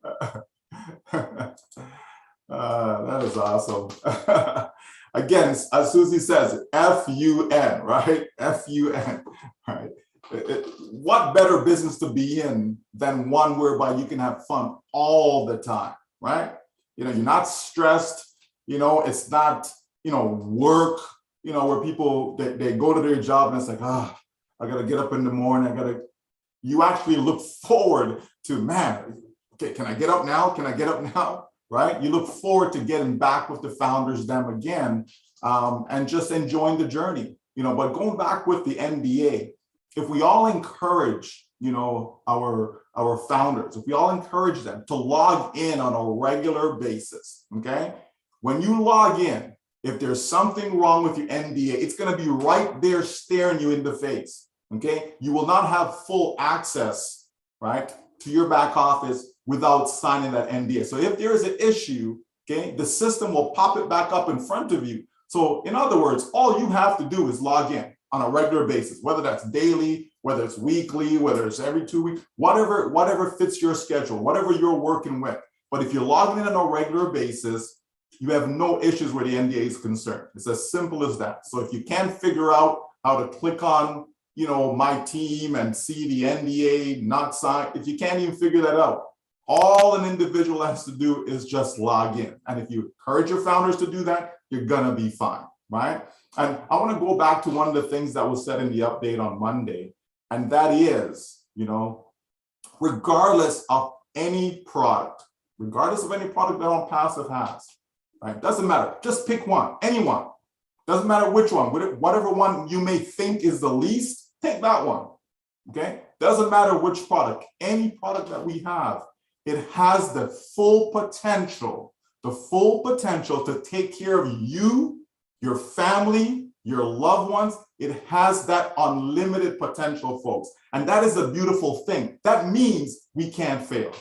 That is awesome. Again, as Susie says, F-U-N, right? F-U-N, right? What better business to be in than one whereby you can have fun all the time, right? You're not stressed, it's not, work, where people, they go to their job and it's like, I got to get up in the morning. You actually look forward to, man, okay, can I get up now? Can I get up now? Right? You look forward to getting back with the founders, them again, and just enjoying the journey, but going back with the NDA, if we all encourage, our founders, if we all encourage them to log in on a regular basis, okay? When you log in, if there's something wrong with your NDA, it's going to be right there staring you in the face, okay? You will not have full access, right, to your back office without signing that NDA. So if there is an issue, okay, the system will pop it back up in front of you. So in other words, all you have to do is log in on a regular basis, whether that's daily, whether it's weekly, whether it's every 2 weeks, whatever fits your schedule, whatever you're working with. But if you're logging in on a regular basis, you have no issues where the NDA is concerned. It's as simple as that. So if you can't figure out how to click on, my team and see the NDA not signed, if you can't even figure that out, all an individual has to do is just log in. And if you encourage your founders to do that, you're gonna be fine, right? And I want to go back to one of the things that was said in the update on Monday, and that is, regardless of any product that ONPASSIVE has, right? Doesn't matter. Just pick one, anyone. Doesn't matter which one, whatever one you may think is the least, take that one, okay? Doesn't matter which product, any product that we have, it has the full potential to take care of you, your family, your loved ones. It has that unlimited potential, folks. And that is a beautiful thing. That means we can't fail.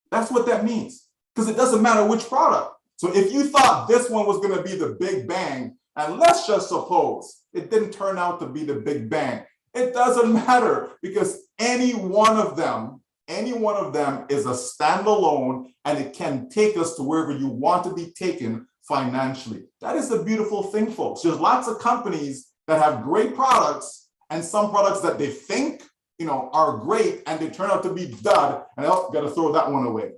That's what that means, because it doesn't matter which product. So if you thought this one was going to be the big bang, and let's just suppose it didn't turn out to be the big bang, it doesn't matter, because any one of them is a standalone, and it can take us to wherever you want to be taken financially. That is the beautiful thing, folks. There's lots of companies that have great products, and some products that they think, are great, and they turn out to be dud, and got to throw that one away.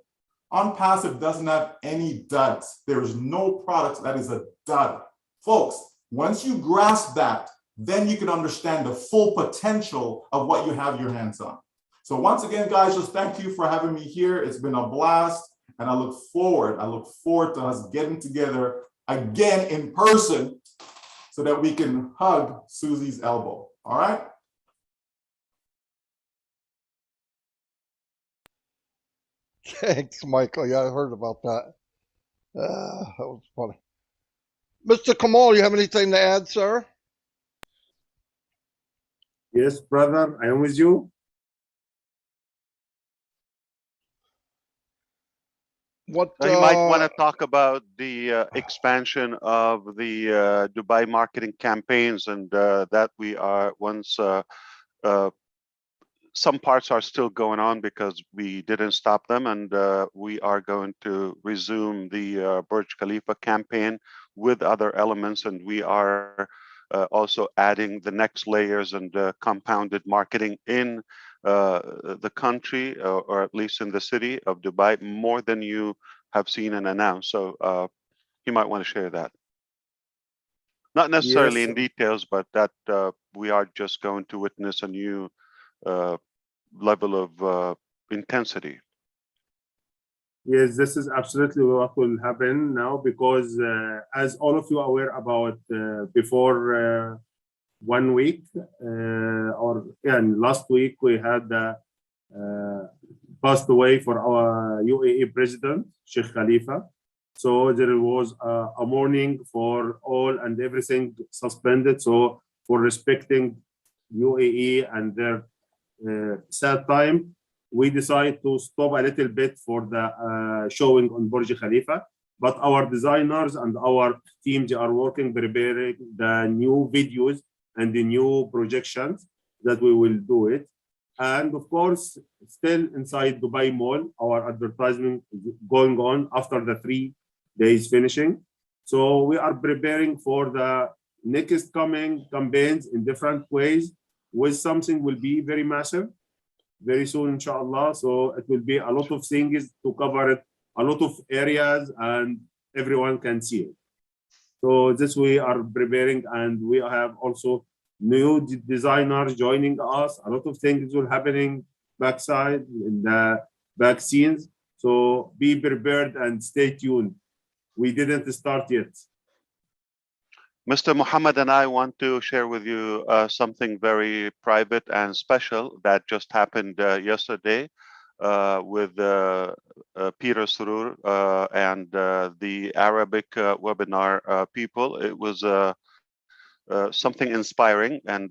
ONPASSIVE doesn't have any duds. There is no product that is a dud. Folks, once you grasp that, then you can understand the full potential of what you have your hands on. So once again, guys, just thank you for having me here. It's been a blast, and I look forward to us getting together again in person so that we can hug Susie's elbow. All right? Thanks, Michael. Yeah, I heard about that. That was funny. Mr. Kamal, you have anything to add, sir? Yes, brother, I am with you. What You might want to talk about the expansion of the Dubai marketing campaigns, and that we are some parts are still going on because we didn't stop them, and we are going to resume the Burj Khalifa campaign with other elements, and we are also adding the next layers and compounded marketing in the country, or at least in the city of Dubai, more than you have seen and announced. So you might want to share that. Not necessarily Yes. in details, but that we are just going to witness a new level of intensity. Yes, this is absolutely what will happen now, because as all of you are aware about, before 1 week, last week we had passed away for our UAE president, Sheikh Khalifa. So there was a mourning for all, and everything suspended. So for respecting UAE and their sad time, we decided to stop a little bit for the showing on Burj Khalifa. But our designers and our teams are working, preparing the new videos and the new projections that we will do it. And of course, still inside Dubai Mall, our advertisement is going on after the 3 days finishing. So we are preparing for the next coming campaigns in different ways, with something will be very massive very soon, inshallah. So it will be a lot of things to cover it, a lot of areas, and everyone can see it. So this we are preparing, and we have also new designers joining us. A lot of things will happening backside in the back scenes. So be prepared and stay tuned. We didn't start yet. Mr. Muhammad and I want to share with you something very private and special that just happened yesterday with Peter Surur and the Arabic webinar people. It was something inspiring, and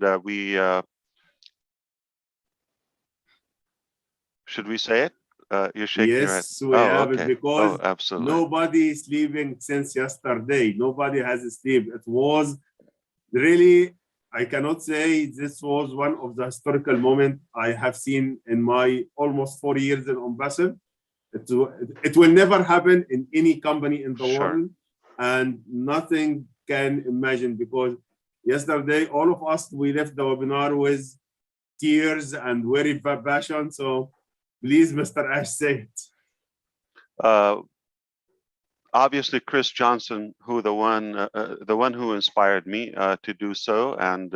should we say it? You're shaking your head. Yes, we have okay. it, because absolutely. nobody is sleeping since yesterday. Nobody has sleep. It was really, I cannot say this was one of the historical moments I have seen in my almost 4 years in ONPASSIVE. It will never happen in any company in the world, and nothing can imagine, because yesterday all of us, we left the webinar with tears and very passion. So please, Mr. Ash, say it. Obviously, Chris Johnson, the one who inspired me to do so, and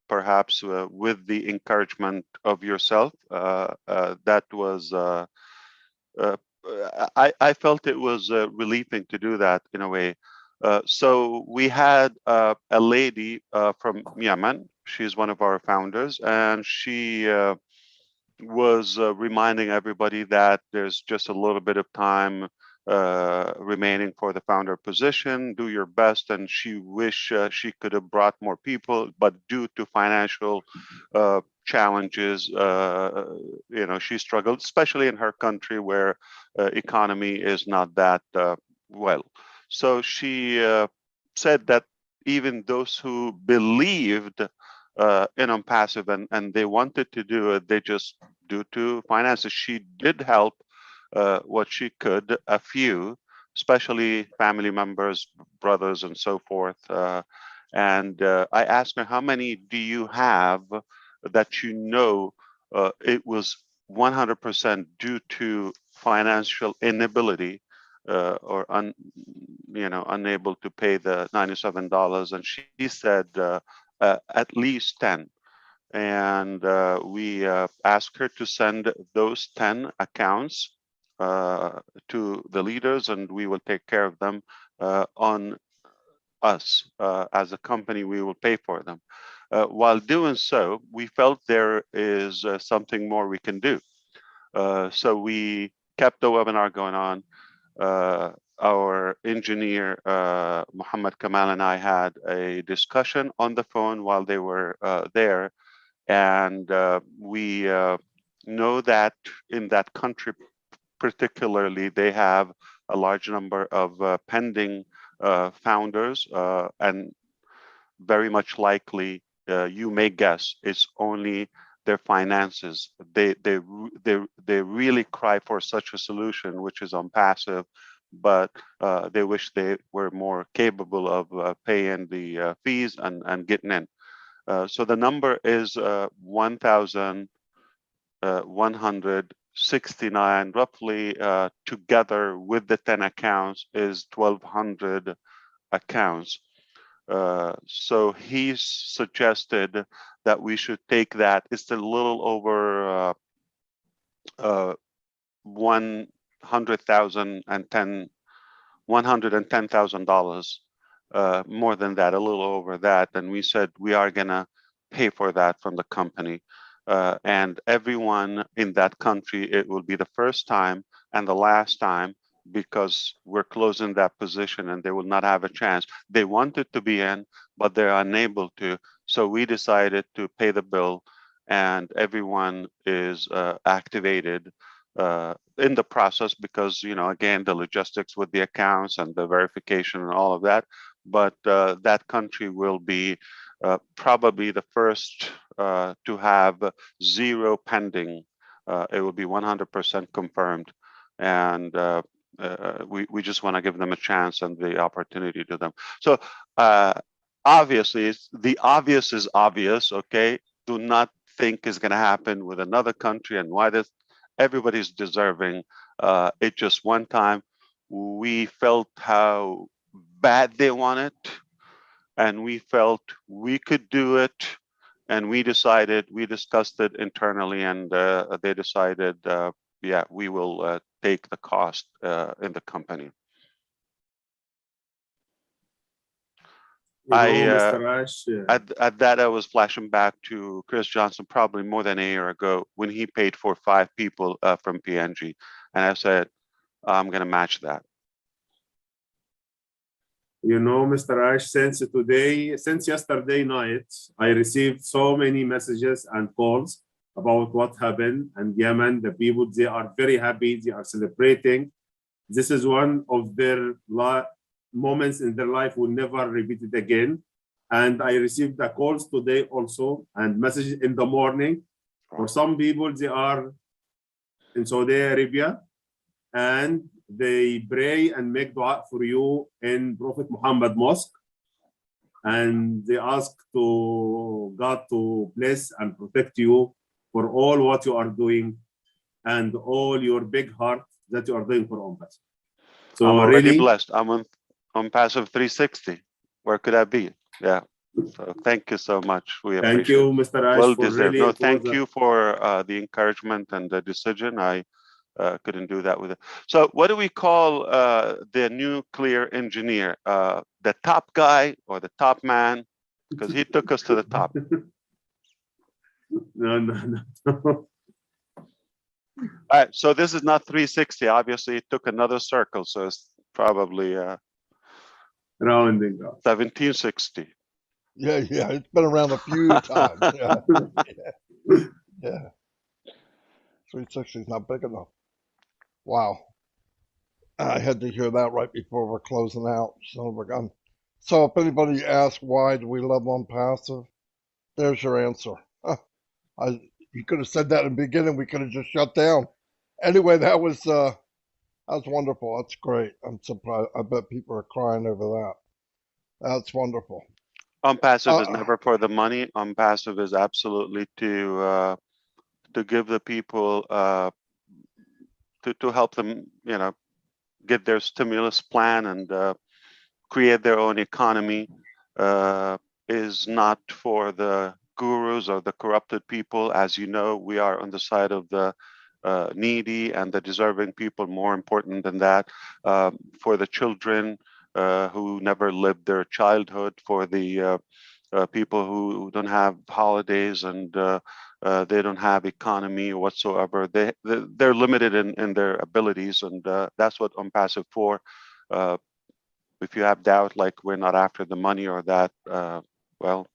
perhaps with the encouragement of yourself, that was I felt it was relieving to do that in a way. So we had a lady from Yemen. She's one of our founders, and she was reminding everybody that there's just a little bit of time remaining for the founder position. Do your best, and she wish she could have brought more people, but due to financial challenges, she struggled, especially in her country where economy is not that well. So she said that even those who believed in ONPASSIVE and they wanted to do it, they just, due to finances, she did help what she could, a few, especially family members, brothers, and so forth. And I asked her, how many do you have that you know it was 100% due to financial inability or unable to pay the $97? And she said at least 10. And we asked her to send those 10 accounts to the leaders, and we will take care of them on us. As a company, we will pay for them. While doing so, we felt there is something more we can do. So we kept the webinar going on. Our engineer, Muhammad Kamal, and I had a discussion on the phone while they were there. And we know that in that country particularly, they have a large number of pending founders, and very much likely, you may guess, it's only their finances. They really cry for such a solution, which is ONPASSIVE, but they wish they were more capable of paying the fees and getting in. So the number is 1,169, roughly, together with the 10 accounts is 1,200 accounts. So he suggested that we should take that. It's a little over $110,000, more than that, a little over that. And we said we are gonna pay for that from the company. And everyone in that country, it will be the first time and the last time, because we're closing that position and they will not have a chance. They wanted to be in, but they're unable to. So we decided to pay the bill, and everyone is activated in the process, because, again, the logistics with the accounts and the verification and all of that. But that country will be probably the first to have 0 pending. It will be 100% confirmed. And we just want to give them a chance and the opportunity to them. So obviously, the obvious is obvious, okay? Do not think is going to happen with another country, and why this. Everybody's deserving. It just one time, we felt how bad they want it, and we felt we could do it, and we discussed it internally, and they decided, yeah, we will take the cost in the company. Mr. Ash, At that, I was flashing back to Chris Johnson probably more than a year ago when he paid for 5 people from PNG. And I said, I'm going to match that. Mr. Ash, since yesterday night, I received so many messages and calls about what happened. And Yemen, the people, they are very happy. They are celebrating. This is one of their moments in their life will never repeat it again. And I received the calls today also and messages in the morning. For some people, they are in Saudi Arabia and they pray and make dua for you in Prophet Muhammad Mosque. And they ask to God to bless and protect you for all what you are doing and all your big heart that you are doing for ONPASSIVE. So I'm already really blessed. I'm on ONPASSIVE 360. Where could I be? Yeah. So thank you so much. We thank appreciate you, it. Mr. Ash. Well for deserved. really, No, thank you for the encouragement and the decision. I couldn't do that with it. So what do we call the nuclear engineer? The top guy or the top man? Because he took us to the top. No. All right, so this is not 360. Obviously, it took another circle, so it's probably Rounding up. 1760. Yeah, it's been around a few times. Yeah, yeah. 360 is not big enough. Wow. I had to hear that right before we're closing out. Son of a gun. So if anybody asks why do we love ONPASSIVE, there's your answer. You could have said that in the beginning. We could have just shut down. Anyway, that was wonderful. That's great. I'm surprised. I bet people are crying over that. That's wonderful. ONPASSIVE is never for the money. ONPASSIVE is absolutely to give the people to help them, get their stimulus plan and create their own economy. Is not for the gurus or the corrupted people. As you know, we are on the side of the needy and the deserving people. More important than that, for the children who never lived their childhood, for the people who don't have holidays and they don't have economy whatsoever. They're limited in their abilities, and that's what ONPASSIVE for. If you have doubt, like we're not after the money or that, well,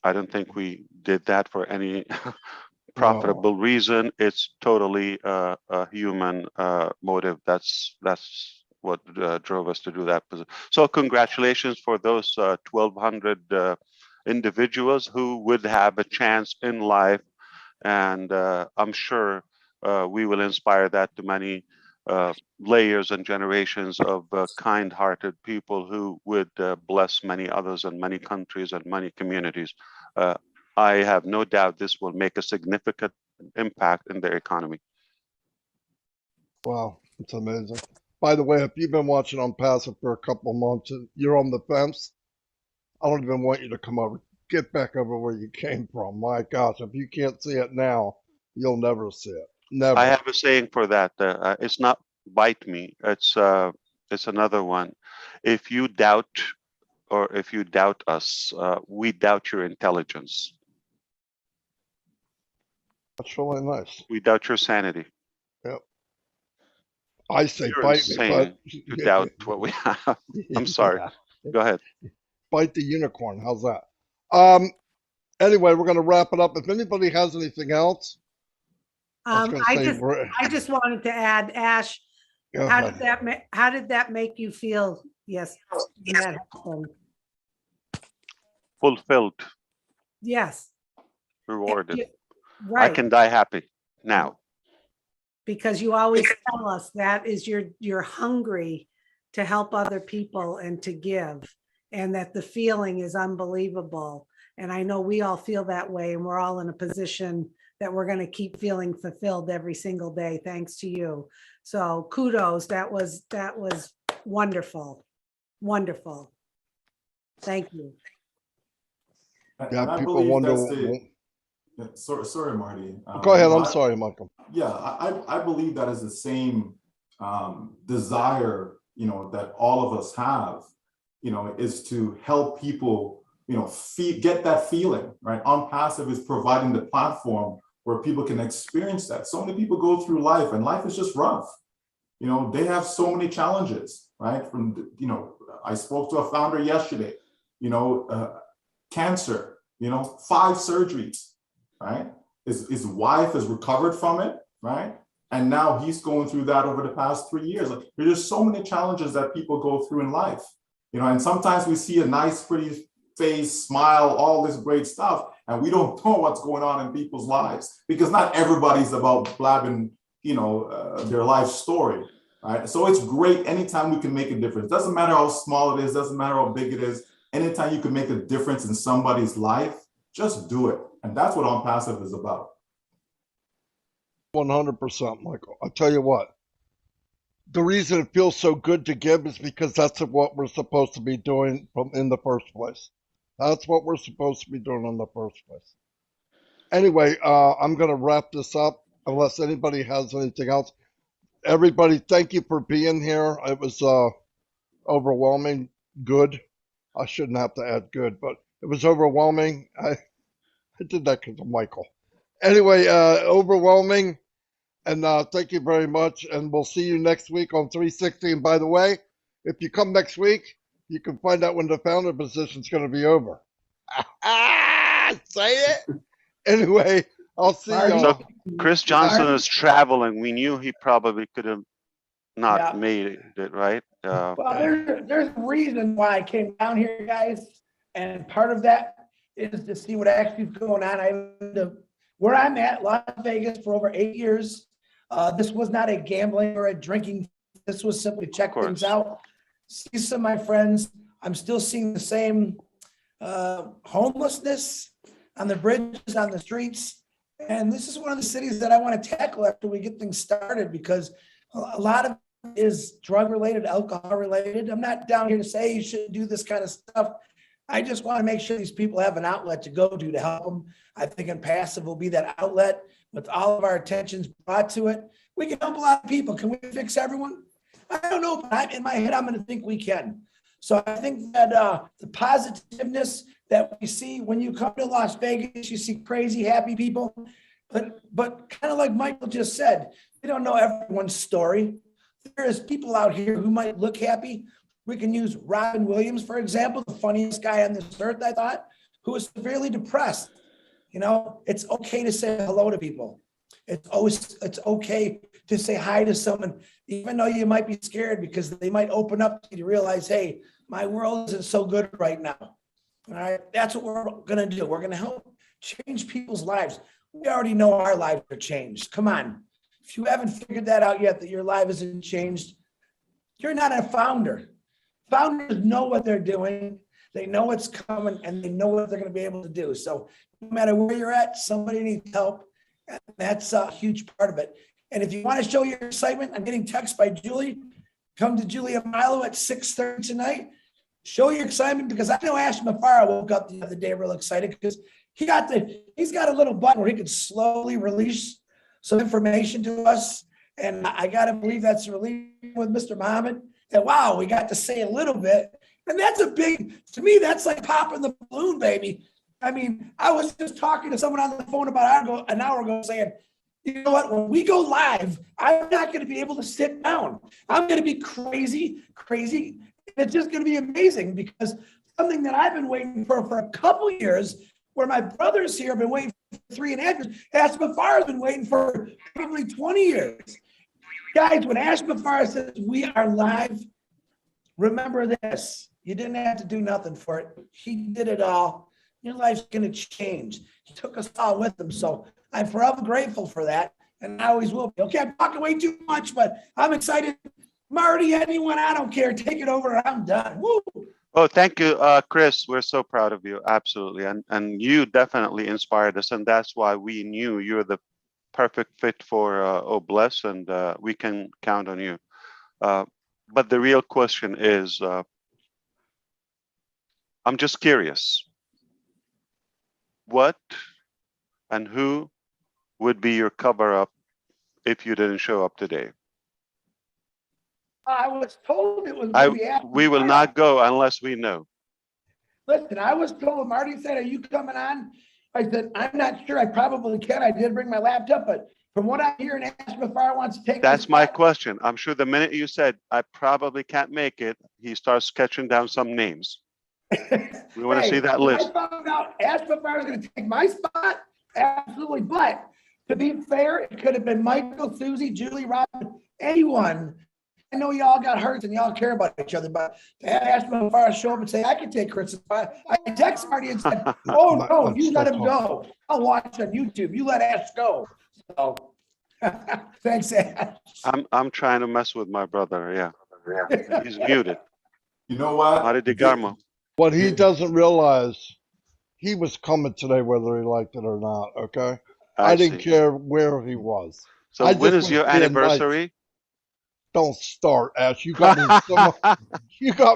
I don't think we did that for any profitable reason. It's totally a human motive. That's what drove us to do that. So congratulations for those 1,200 individuals who would have a chance in life, and I'm sure we will inspire that to many layers and generations of kind-hearted people who would bless many others and many countries and many communities. I have no doubt this will make a significant impact in their economy. Wow, it's amazing. By the way, if you've been watching ONPASSIVE for a couple of months and you're on the fence, I don't even want you to come over. Get back over where you came from. My gosh, if you can't see it now, you'll never see it. Never. I have a saying for that. It's not bite me. It's another one. If you doubt, or if you doubt us, we doubt your intelligence. That's really nice. We doubt your sanity. Yep. I say You're bite me, but insane to doubt what we have. I'm sorry. Yeah. Go ahead. Bite the unicorn. How's that? Anyway, we're going to wrap it up. If anybody has anything else, I just wanted to add, Ash, go how ahead. did that make you feel? Yes. That happened. Fulfilled, Yes. rewarded. I Right. can die happy now. Because you always tell us that is you're hungry to help other people and to give, and that the feeling is unbelievable. And I know we all feel that way, and we're all in a position that we're going to keep feeling fulfilled every single day, thanks to you. So kudos. That was wonderful. Wonderful. Thank you. Yeah, I people believe wonder. that's sorry, Marty. Go ahead. I'm sorry, Michael. Yeah, I believe that is the same desire, that all of us have, is to help people, get that feeling, right? ONPASSIVE is providing the platform where people can experience that. So many people go through life and life is just rough. They have so many challenges, right? I spoke to a founder yesterday, cancer, 5 surgeries, right? His wife has recovered from it, right? And now he's going through that over the past 3 years. Like, there's just so many challenges that people go through in life, and sometimes we see a nice, pretty face, smile, all this great stuff, and we don't know what's going on in people's lives, because not everybody's about blabbing, their life story, right? So it's great anytime we can make a difference. Doesn't matter how small it is, doesn't matter how big it is. Anytime you can make a difference in somebody's life, just do it. And that's what ONPASSIVE is about. 100%, Michael. I'll tell you what. The reason it feels so good to give is because that's what we're supposed to be doing in the first place. That's what we're supposed to be doing in the first place. Anyway, I'm going to wrap this up. unless anybody has anything else. Everybody, thank you for being here. It was overwhelming. Good. I shouldn't have to add good, but it was overwhelming. I did that because of Michael. Anyway, overwhelming. And thank you very much. And we'll see you next week on 360. And by the way, if you come next week, you can find out when the founder position is going to be over. Say it. Anyway, I'll see Marty. y'all. So Chris Johnson is traveling. We knew he probably could have not Yeah. made it, right? Well, there's a reason why I came down here, guys, and part of that is to see what actually is going on. Where I'm at, Las Vegas, for over 8 years. This was not a gambling or a drinking. This was simply check things out, see some of my friends. I'm still seeing the same homelessness on the bridges, on the streets. And this is one of the cities that I want to tackle after we get things started, because a lot of it is drug related, alcohol related. I'm not down here to say you shouldn't do this kind of stuff. I just want to make sure these people have an outlet to go to help them. I think ONPASSIVE will be that outlet with all of our attentions brought to it. We can help a lot of people. Can we fix everyone? I don't know, but in my head, I'm going to think we can. So I think that the positiveness that we see when you come to Las Vegas, you see crazy, happy people. But kind of like Michael just said, we don't know everyone's story. There is people out here who might look happy. We can use Robin Williams, for example, the funniest guy on this earth, I thought, who was severely depressed. You know, it's okay to say hello to people. It's okay to say hi to someone, even though you might be scared, because they might open up to you to realize, hey, my world isn't so good right now. All right, that's what we're going to do. We're going to help change people's lives. We already know our lives are changed. Come on. If you haven't figured that out yet, that your life isn't changed, you're not a founder. Founders know what they're doing. They know what's coming, and they know what they're going to be able to do. So no matter where you're at, somebody needs help. And that's a huge part of it. And if you want to show your excitement, I'm getting text by Julie. Come to Julia Milo at 6:30 tonight. Show your excitement, because I know Ash Mufareh woke up the other day real excited because he's got a little button where he could slowly release some information to us. And I got to believe that's released with Mr. Muhammad. And wow, we got to say a little bit. And that's to me, that's like popping the balloon, baby. I mean, I was just talking to someone on the phone about an hour ago saying, you know what, when we go live, I'm not going to be able to sit down. I'm going to be crazy. It's just going to be amazing, because something that I've been waiting for a couple years, where my brothers here have been waiting for 3.5 years. Ash Mufareh has been waiting for probably 20 years. Guys, when Ash Mufareh says we are live, remember this. You didn't have to do nothing for it. He did it all. Your life's going to change. He took us all with him. So I'm forever grateful for that. And I always will be. Okay, I'm talking way too much, but I'm excited. Marty, anyone, I don't care. Take it over. I'm done. Woo! Oh, thank you, Chris. We're so proud of you. Absolutely. And you definitely inspired us. And that's why we knew you're the perfect fit for Bless, and we can count on you. But the real question is, I'm just curious, what and who would be your cover-up if you didn't show up today? I was told it was going to be Ash We will Mufareh. not go unless we know. Listen, I was told, Marty said, are you coming on? I said, I'm not sure. I probably can. I did bring my laptop, but from what I'm hearing, Ash Mufareh wants to take That's the my spot. question. I'm sure the minute you said, I probably can't make it, he starts sketching down some names. We want to see that list. I found out Ash Mufareh is going to take my spot. Absolutely. But to be fair, it could have been Michael, Susie, Julie, Robin, anyone. I know y'all got hurt and y'all care about each other, but to have Ash Mufareh show up and say, I can take Chris's spot. I texted Marty and said, oh, no, you let him go. I'll watch on YouTube. You let Ash go. So thanks, Ash. I'm trying to mess with my brother. Yeah. He's muted. You know what? Mari de Garmo. What he doesn't realize, he was coming today whether he liked it or not, okay? I didn't see. care where he was. So I when just is your was being anniversary? nice. Don't start, Ash. You got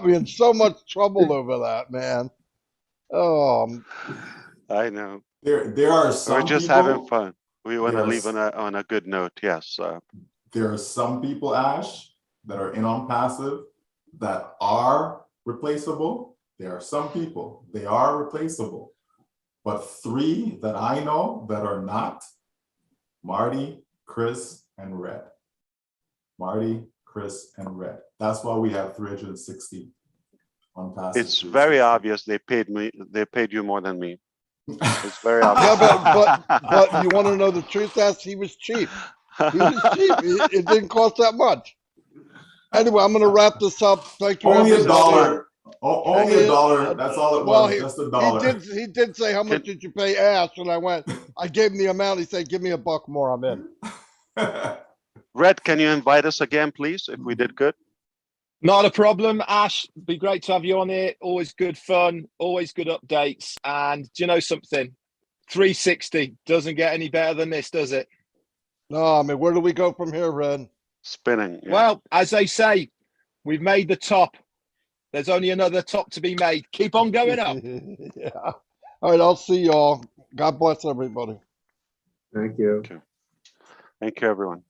me in so much trouble over that, man. Oh, I know. There are some We're just people, having fun. We want to Yes. leave on a good note. Yes. There are some people, Ash, that are in on passive that are replaceable. There are some people, they are replaceable. But 3 that I know that are not, Marty, Chris, and Red. Marty, Chris, and Red. That's why we have 360 on passive. It's very obvious they paid you more than me. It's very Yeah, obvious. but you want to know the truth? Ass, he was cheap. He was cheap. It didn't cost that much. Anyway, I'm going to wrap this up. Thank you, Only everybody. only a dollar. That's all it was. Just a dollar. He did say, how much did you pay Ash? And I gave him the amount. He said, give me $1 more. I'm in. Red, can you invite us again, please, if we did good? Not a problem, Ash. Be great to have you on here. Always good fun, always good updates. And do you know something? 360 doesn't get any better than this, does it? No, I mean, where do we go from here, Red? Spinning. Yeah. Well, as they say, we've made the top. There's only another top to be made. Keep on going up. Yeah. All right, I'll see y'all. God bless everybody. Thank you. Thank you, everyone.